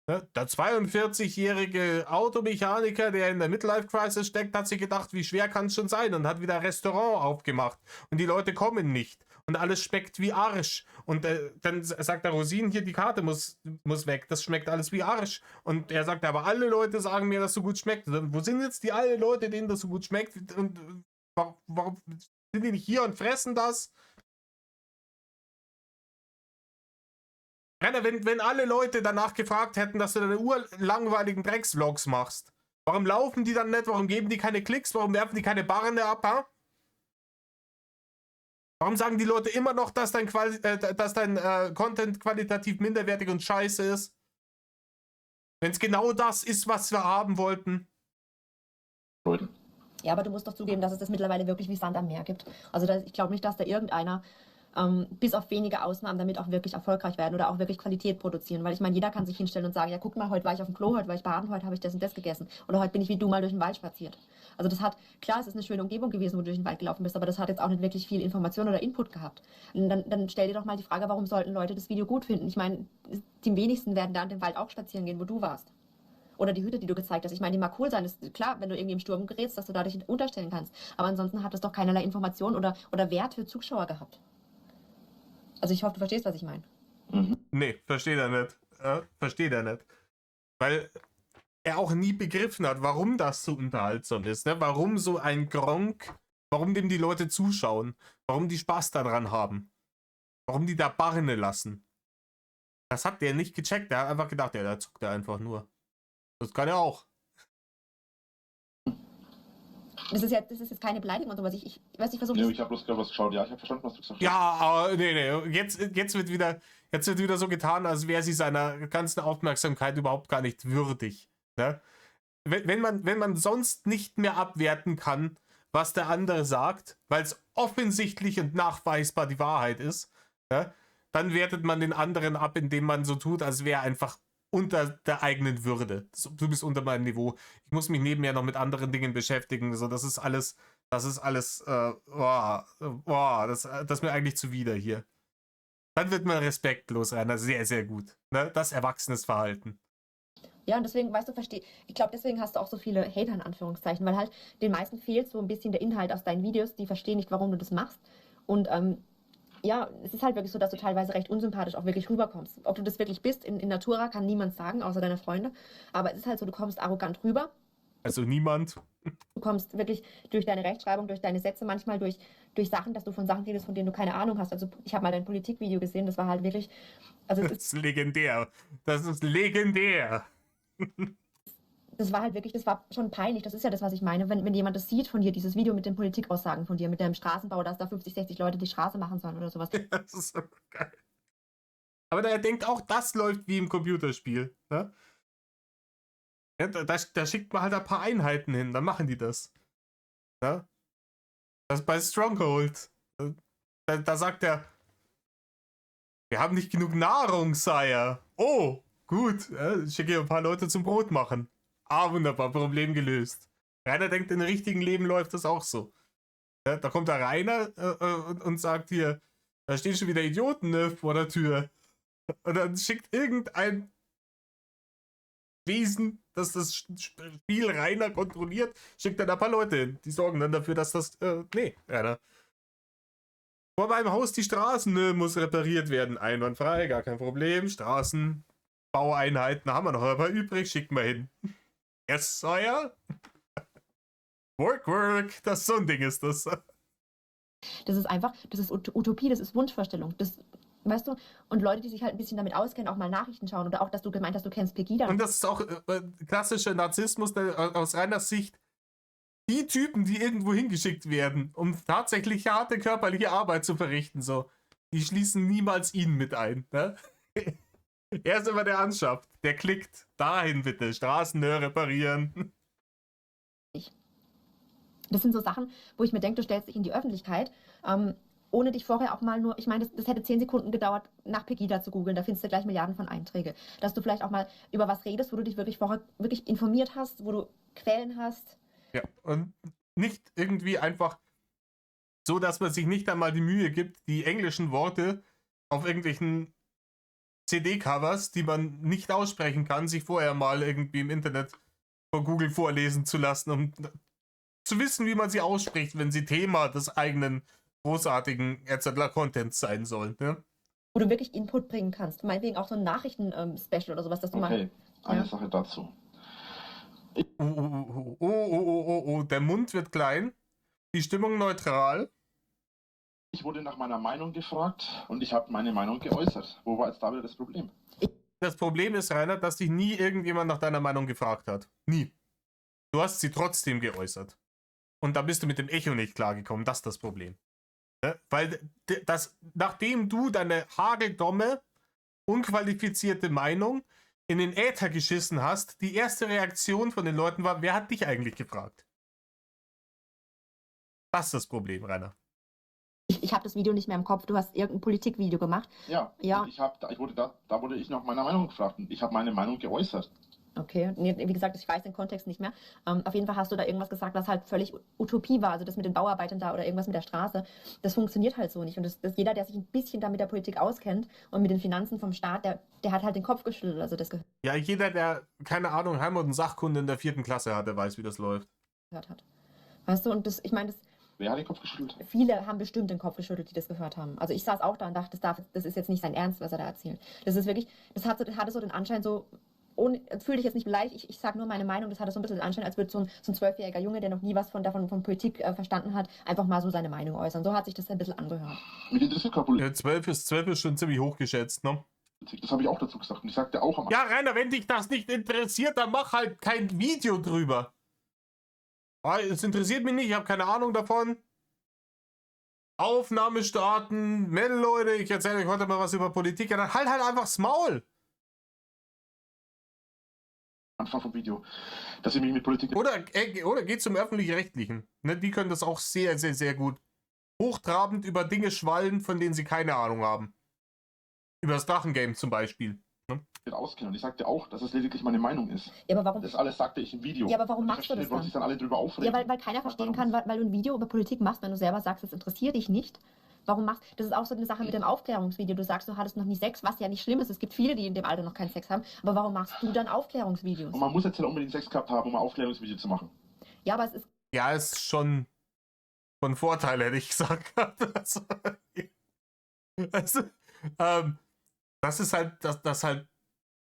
Ne? Der 42-jährige Automechaniker, der in der Midlife-Crisis steckt, hat sich gedacht, wie schwer kann es schon sein und hat wieder ein Restaurant aufgemacht. Und die Leute kommen nicht. Und alles schmeckt wie Arsch. Und dann sagt der Rosin, hier, die Karte muss weg. Das schmeckt alles wie Arsch. Und er sagt, aber alle Leute sagen mir, dass so gut schmeckt. Wo sind jetzt die alle Leute, denen das so gut schmeckt? Und warum sind die nicht hier und fressen das? Wenn alle Leute danach gefragt hätten, dass du deine urlangweiligen Drecksvlogs machst, warum laufen die dann nicht? Warum geben die keine Klicks? Warum werfen die keine Barren ab? Ha? Warum sagen die Leute immer noch, dass dein Content qualitativ minderwertig und scheiße ist? Wenn es genau das ist, was wir haben wollten. Ja, aber du musst doch zugeben, dass es das mittlerweile wirklich wie Sand am Meer gibt. Also ich glaube nicht, dass da irgendeiner bis auf wenige Ausnahmen damit auch wirklich erfolgreich werden oder auch wirklich Qualität produzieren. Weil ich meine, jeder kann sich hinstellen und sagen, ja guck mal, heute war ich auf dem Klo, heute war ich baden, heute habe ich das und das gegessen. Oder heute bin ich wie du mal durch den Wald spaziert. Also klar, es ist eine schöne Umgebung gewesen, wo du durch den Wald gelaufen bist, aber das hat jetzt auch nicht wirklich viel Information oder Input gehabt. Und dann stell dir doch mal die Frage, warum sollten Leute das Video gut finden? Ich meine, die wenigsten werden da in den Wald auch spazieren gehen, wo du warst. Oder die Hütte, die du gezeigt hast. Ich meine, die mag cool sein. Das ist klar, wenn du irgendwie im Sturm gerätst, dass du dadurch unterstellen kannst. Aber ansonsten hat das doch keinerlei Information oder Wert für Zuschauer gehabt. Also ich hoffe, du verstehst, was ich meine. Nee, versteht er nicht. Versteht er nicht. Weil er auch nie begriffen hat, warum das so unterhaltsam ist. Ne? Warum so ein Gronkh, warum dem die Leute zuschauen. Warum die Spaß daran haben. Warum die da Barne lassen. Das hat der nicht gecheckt. Der hat einfach gedacht, ja, da zuckt er einfach nur. Das kann er auch. Das ist jetzt keine Beleidigung oder sowas. Ich weiß nicht, versuche Nee, das. ich habe bloß gerade was geschaut. Ja, ich habe verstanden, was du gesagt hast. Ja, aber nee. Jetzt wird wieder so getan, als wäre sie seiner ganzen Aufmerksamkeit überhaupt gar nicht würdig. Ne? Wenn man sonst nicht mehr abwerten kann, was der andere sagt, weil es offensichtlich und nachweisbar die Wahrheit ist, ne? Dann wertet man den anderen ab, indem man so tut, als wäre er einfach unter der eigenen Würde. Du bist unter meinem Niveau. Ich muss mich nebenher noch mit anderen Dingen beschäftigen. So, das ist alles, das ist mir eigentlich zuwider hier. Dann wird man respektlos, Rainer. Sehr, sehr gut. Ne? Das erwachsenes Verhalten. Ja, und deswegen, weißt du, ich glaube, deswegen hast du auch so viele Hater in Anführungszeichen, weil halt den meisten fehlt so ein bisschen der Inhalt aus deinen Videos, die verstehen nicht, warum du das machst. Und ja, es ist halt wirklich so, dass du teilweise recht unsympathisch auch wirklich rüberkommst. Ob du das wirklich bist, in Natura kann niemand sagen, außer deine Freunde. Aber es ist halt so, du kommst arrogant rüber. Also niemand. Du kommst wirklich durch deine Rechtschreibung, durch deine Sätze, manchmal durch Sachen, dass du von Sachen redest, von denen du keine Ahnung hast. Also ich habe mal dein Politikvideo gesehen, das war halt wirklich, also Das ist legendär. Das ist legendär. das war halt wirklich, das war schon peinlich. Das ist ja das, was ich meine. Wenn jemand das sieht von dir, dieses Video mit den Politikaussagen von dir, mit dem Straßenbau, dass da 50, 60 Leute die Straße machen sollen oder sowas. Das ist so geil. Aber er denkt auch, das läuft wie im Computerspiel. Ne? Ja, da schickt man halt ein paar Einheiten hin, dann machen die das. Ja? Das ist bei Stronghold. Da sagt er, wir haben nicht genug Nahrung, Sire. Oh, gut. Ja, ich schicke ein paar Leute zum Brot machen. Ah, wunderbar, Problem gelöst. Rainer denkt, im richtigen Leben läuft das auch so. Ja, da kommt der Rainer und sagt hier, da stehen schon wieder Idioten, ne, vor der Tür. Und dann schickt irgendein Wesen, das das Spiel Rainer kontrolliert, schickt dann ein paar Leute hin. Die sorgen dann dafür, dass das, nee, Rainer. Vor meinem Haus die Straßen, ne, muss repariert werden. Einwandfrei, gar kein Problem. Straßenbaueinheiten haben wir noch ein paar übrig, schicken wir hin. Yes, Sire. Work. Das so ein Ding ist das. Das ist einfach, das ist Utopie, das ist Wunschvorstellung. Das, weißt du, und Leute, die sich halt ein bisschen damit auskennen, auch mal Nachrichten schauen oder auch, dass du gemeint hast, du kennst Pegida. Und das ist auch klassischer Narzissmus aus reiner Sicht. Die Typen, die irgendwo hingeschickt werden, um tatsächlich harte körperliche Arbeit zu verrichten, so, die schließen niemals ihn mit ein. Ne? Er ist immer der anschafft. Der klickt. Dahin bitte. Straßen reparieren. Das sind so Sachen, wo ich mir denke, du stellst dich in die Öffentlichkeit, ohne dich vorher auch mal nur, ich meine, das hätte 10 Sekunden gedauert, nach Pegida zu googeln, da findest du gleich Milliarden von Einträge. Dass du vielleicht auch mal über was redest, wo du dich wirklich vorher wirklich informiert hast, wo du Quellen hast. Ja, und nicht irgendwie einfach so, dass man sich nicht einmal die Mühe gibt, die englischen Worte auf irgendwelchen CD-Covers, die man nicht aussprechen kann, sich vorher mal irgendwie im Internet von Google vorlesen zu lassen, um zu wissen, wie man sie ausspricht, wenn sie Thema des eigenen großartigen Contents sein sollen. Ne? Wo du wirklich Input bringen kannst. Meinetwegen auch so ein Nachrichten-Special oder sowas, dass du Okay, eine Ja. Sache dazu. Der Mund wird klein, die Stimmung neutral. Ich wurde nach meiner Meinung gefragt und ich habe meine Meinung geäußert. Wo war jetzt da wieder das Problem? Das Problem ist, Rainer, dass dich nie irgendjemand nach deiner Meinung gefragt hat. Nie. Du hast sie trotzdem geäußert. Und da bist du mit dem Echo nicht klargekommen. Das ist das Problem. Ne? Weil nachdem du deine hageldomme, unqualifizierte Meinung in den Äther geschissen hast, die erste Reaktion von den Leuten war, wer hat dich eigentlich gefragt? Das ist das Problem, Rainer. Ich habe das Video nicht mehr im Kopf, du hast irgendein Politikvideo gemacht. Ja, Ja. Da wurde ich nach meiner Meinung gefragt und ich habe meine Meinung geäußert. Okay, nee, wie gesagt, ich weiß den Kontext nicht mehr. Auf jeden Fall hast du da irgendwas gesagt, was halt völlig Utopie war. Also das mit den Bauarbeitern da oder irgendwas mit der Straße, das funktioniert halt so nicht. Und das jeder, der sich ein bisschen da mit der Politik auskennt und mit den Finanzen vom Staat, der hat halt den Kopf geschüttelt. Also das Ja, jeder, der, keine Ahnung, Heimat- und Sachkunde in der 4. Klasse hatte, weiß, wie das läuft. gehört hat. Weißt du, und ich meine, Wer hat den Kopf geschüttelt? viele haben bestimmt den Kopf geschüttelt, die das gehört haben. Also ich saß auch da und dachte, das ist jetzt nicht sein Ernst, was er da erzählt. Das ist wirklich, hatte so den Anschein so, fühl dich jetzt nicht beleidigt, ich sage nur meine Meinung, das hatte so ein bisschen den Anschein, als würde so ein 12-jähriger Junge, der noch nie was von Politik verstanden hat, einfach mal so seine Meinung äußern. So hat sich das ein bisschen angehört. Mich interessiert keine Politik. 12 ist schon ziemlich hoch geschätzt, ne? Das habe ich auch dazu gesagt und ich sagte auch am Ja, Rainer, wenn dich das nicht interessiert, dann mach halt kein Video drüber. Es interessiert mich nicht, ich habe keine Ahnung davon. Aufnahme starten, Mädel, Leute, ich erzähle euch heute mal was über Politik. Ja, dann halt einfach das Maul. Anfang vom Video, dass ich mich mit Politik... Oder geht zum Öffentlich-Rechtlichen. Ne, die können das auch sehr, sehr, sehr gut. Hochtrabend über Dinge schwallen, von denen sie keine Ahnung haben. Über das Drachengame zum Beispiel. Ne? auskennen. Und ich sagte auch, dass es lediglich meine Meinung ist. Ja, aber warum? Das alles sagte ich im Video. Ja, aber warum Und machst du das wollen sich dann alle drüber aufregen. Ja, weil keiner verstehen kann, weil du ein Video über Politik machst, wenn du selber sagst, es interessiert dich nicht. Warum machst du? Das ist auch so eine Sache mit dem Aufklärungsvideo. Du sagst, du hattest noch nie Sex, was ja nicht schlimm ist. Es gibt viele, die in dem Alter noch keinen Sex haben. Aber warum machst du dann Aufklärungsvideos? Und man muss jetzt ja unbedingt Sex gehabt haben, um ein Aufklärungsvideo zu machen. Ja, aber es ist... Ja, ist schon von Vorteil, hätte ich gesagt. Also, das ist halt, das halt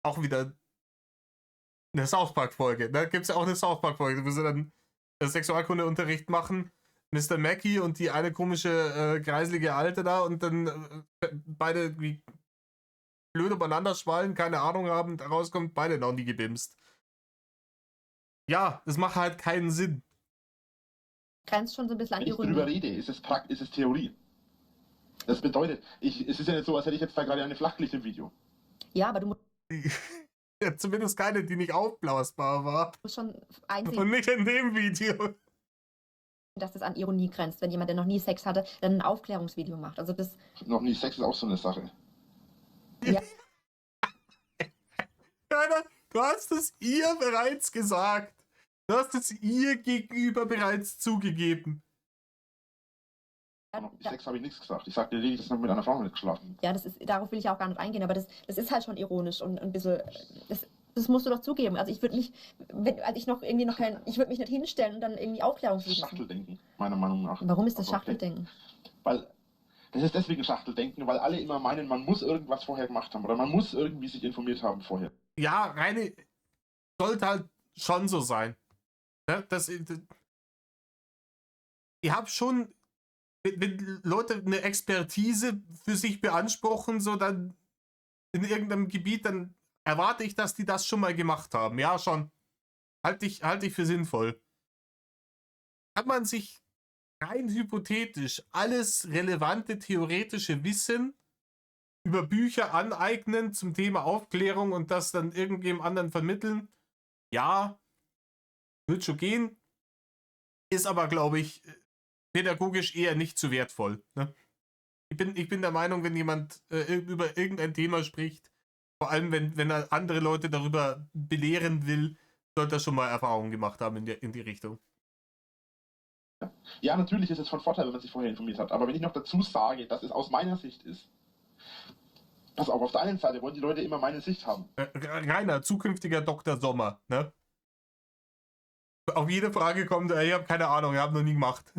auch wieder eine South Park-Folge. Da gibt es ja auch eine South Park-Folge, wo sie dann Sexualkundeunterricht machen. Mr. Mackey und die eine komische, kreiselige Alte da und dann beide wie blöd übereinander schwallen, keine Ahnung haben, daraus kommt beide noch nie gebimst. Ja, das macht halt keinen Sinn. Grenzt schon so ein bisschen an Wenn ich Ironie. drüber rede, ist es Theorie. Das bedeutet, es ist ja nicht so, als hätte ich jetzt da gerade eine Flachlicht im Video. Ja, aber du musst Ja, zumindest keine, die nicht aufblasbar war. schon einsehen, Und nicht in dem Video. dass das an Ironie grenzt, wenn jemand, der noch nie Sex hatte, dann ein Aufklärungsvideo macht. Also das... Noch nie. Sex ist auch so eine Sache. Ja. Keiner, du hast es ihr bereits gesagt. Du hast es ihr gegenüber bereits zugegeben. Sex habe ich nichts gesagt. Ich sagte lediglich, dass ich noch mit einer Frau nicht geschlafen. Ja, darauf will ich auch gar nicht eingehen, aber das ist halt schon ironisch und ein bisschen, das musst du doch zugeben. Also ich würde mich, ich würde mich nicht hinstellen und dann irgendwie Aufklärungsvideos machen. Schachteldenken, meiner Meinung nach. Warum ist das Aber okay. Schachteldenken? Weil, das ist deswegen Schachteldenken, weil alle immer meinen, man muss irgendwas vorher gemacht haben oder man muss irgendwie sich informiert haben vorher. Ja, reine, sollte halt schon so sein. Ne? Ihr habt schon, wenn Leute eine Expertise für sich beanspruchen, so dann in irgendeinem Gebiet, dann erwarte ich, dass die das schon mal gemacht haben. Ja, schon. Halte ich für sinnvoll. Kann man sich rein hypothetisch alles relevante theoretische Wissen über Bücher aneignen zum Thema Aufklärung und das dann irgendjemand anderen vermitteln? Ja, wird schon gehen. Ist aber, glaube ich, pädagogisch eher nicht so wertvoll. Ne? Ich bin der Meinung, wenn jemand über irgendein Thema spricht, vor allem wenn er andere Leute darüber belehren will, sollte er schon mal Erfahrungen gemacht haben in die Richtung. Ja, natürlich ist es von Vorteil, wenn man sich vorher informiert hat. Aber wenn ich noch dazu sage, dass es aus meiner Sicht ist, pass auf der einen Seite wollen die Leute immer meine Sicht haben. Rainer, zukünftiger Dr. Sommer, ne? Auf jede Frage kommt, ich habe keine Ahnung, ich habe noch nie gemacht.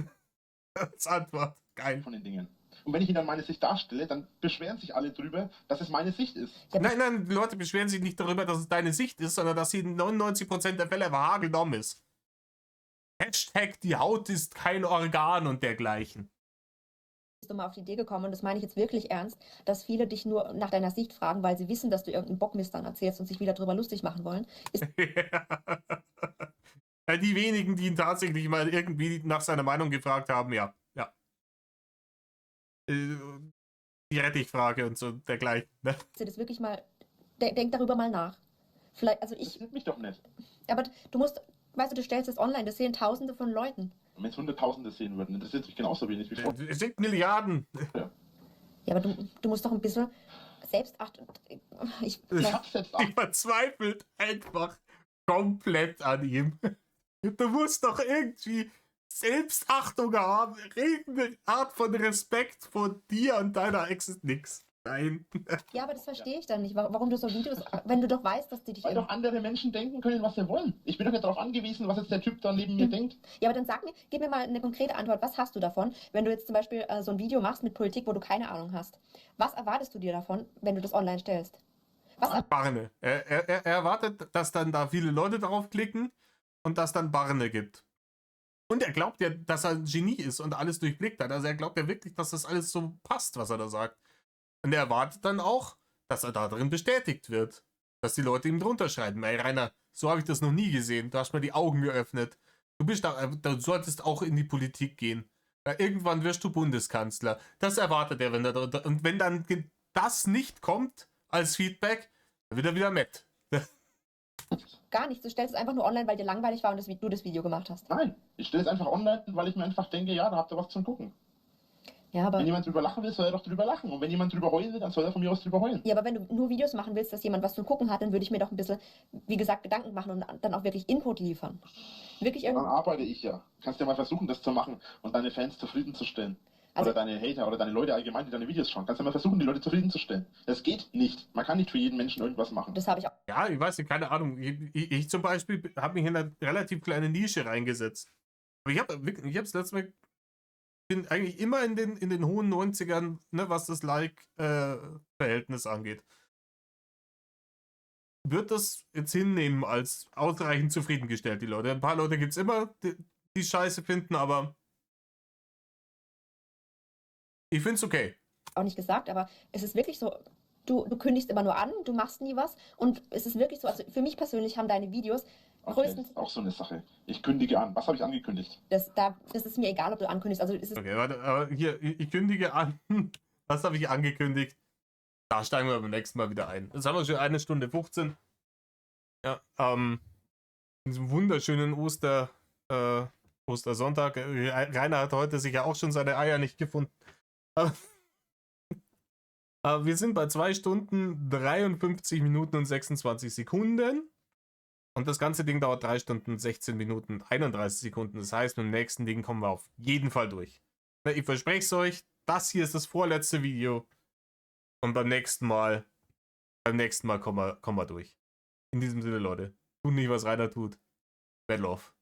Als Antwort. Geil. Von den Dingen. Und wenn ich ihnen dann meine Sicht darstelle, dann beschweren sich alle drüber, dass es meine Sicht ist. Nein, die Leute beschweren sich nicht darüber, dass es deine Sicht ist, sondern dass sie in 99% der Fälle einfach hageldumm ist. Hashtag, die Haut ist kein Organ und dergleichen. Bist du mal auf die Idee gekommen, und das meine ich jetzt wirklich ernst, dass viele dich nur nach deiner Sicht fragen, weil sie wissen, dass du irgendeinen Bockmist dann erzählst und sich wieder drüber lustig machen wollen. Ja, die wenigen, die ihn tatsächlich mal irgendwie nach seiner Meinung gefragt haben, ja. Die Rettichfrage und so dergleichen. Ne? Das wirklich mal, denk darüber mal nach. Vielleicht, also Das interessiert mich doch nicht. aber du musst, weißt du, du stellst es online, das sehen Tausende von Leuten. Und wenn es Hunderttausende sehen würden, interessiert mich genauso wenig wie vorher. Es sind Milliarden. Ja, aber du musst doch ein bisschen Selbstachtung. Ich hab's selbst Ich verzweifelt einfach komplett an ihm. Du musst doch irgendwie Selbstachtung haben, irgendeine Art von Respekt vor dir und deiner Existenz. Nix. Nein. Ja, aber das verstehe ich dann nicht, warum du so Videos, wenn du doch weißt, dass die dich... Weil doch andere Menschen denken können, was sie wollen. Ich bin doch nicht darauf angewiesen, was jetzt der Typ da neben mir denkt. Ja, aber dann gib mir mal eine konkrete Antwort. Was hast du davon, wenn du jetzt zum Beispiel so ein Video machst mit Politik, wo du keine Ahnung hast? Was erwartest du dir davon, wenn du das online stellst? Barne. Er erwartet, dass dann da viele Leute drauf klicken und dass dann Barne gibt. Und er glaubt ja, dass er ein Genie ist und alles durchblickt hat. Also er glaubt ja wirklich, dass das alles so passt, was er da sagt. Und er erwartet dann auch, dass er da drin bestätigt wird. Dass die Leute ihm drunter schreiben, ey Rainer, so habe ich das noch nie gesehen. Du hast mir die Augen geöffnet. du solltest auch in die Politik gehen. Weil irgendwann wirst du Bundeskanzler. Das erwartet er, und wenn dann das nicht kommt als Feedback, dann wird er wieder matt. Gar nicht. Du stellst es einfach nur online, weil dir langweilig war und du das Video gemacht hast. Nein, ich stelle es einfach online, weil ich mir einfach denke, ja, da habt ihr was zum Gucken. Ja, aber Wenn jemand drüber lachen will, soll er doch drüber lachen. Und wenn jemand drüber heulen will, dann soll er von mir aus drüber heulen. Ja, aber wenn du nur Videos machen willst, dass jemand was zu gucken hat, dann würde ich mir doch ein bisschen, wie gesagt, Gedanken machen und dann auch wirklich Input liefern. Wirklich Dann irgendwie. arbeite ich ja. Kannst ja mal versuchen, das zu machen und deine Fans zufriedenzustellen. Also- Oder deine Hater oder deine Leute allgemein, die deine Videos schauen. Kannst ja mal versuchen, die Leute zufriedenzustellen. Das geht nicht. Man kann nicht für jeden Menschen irgendwas machen. Das habe ich auch. Ja, ich weiß nicht, keine Ahnung. Ich zum Beispiel habe mich in eine relativ kleine Nische reingesetzt. Aber ich habe das letzte Mal, bin eigentlich immer in den hohen 90ern, ne, was das Like-Verhältnis angeht. Wird das jetzt hinnehmen als ausreichend zufriedengestellt, die Leute. Ein paar Leute gibt es immer, die Scheiße finden, aber ich finde es okay. Auch nicht gesagt, aber es ist wirklich so, du kündigst immer nur an, du machst nie was und es ist wirklich so, also für mich persönlich haben deine Videos Okay, größtenteils, auch so eine Sache. Ich kündige an. Was habe ich angekündigt? das ist mir egal, ob du ankündigst, also es ist, Okay, warte, aber hier, ich kündige an. Was habe ich angekündigt? Da steigen wir beim nächsten Mal wieder ein. Das haben wir schon 1:15. Ja, in diesem wunderschönen Ostersonntag. Rainer hat heute sicher auch schon seine Eier nicht gefunden. Aber wir sind bei 2 Stunden, 53 Minuten und 26 Sekunden. Und das ganze Ding dauert 3 Stunden, 16 Minuten, 31 Sekunden. Das heißt, mit dem nächsten Ding kommen wir auf jeden Fall durch. Ich verspreche es euch, das hier ist das vorletzte Video. Und beim nächsten Mal kommen wir durch. In diesem Sinne, Leute, tut nicht, was Rainer tut. Bad Love.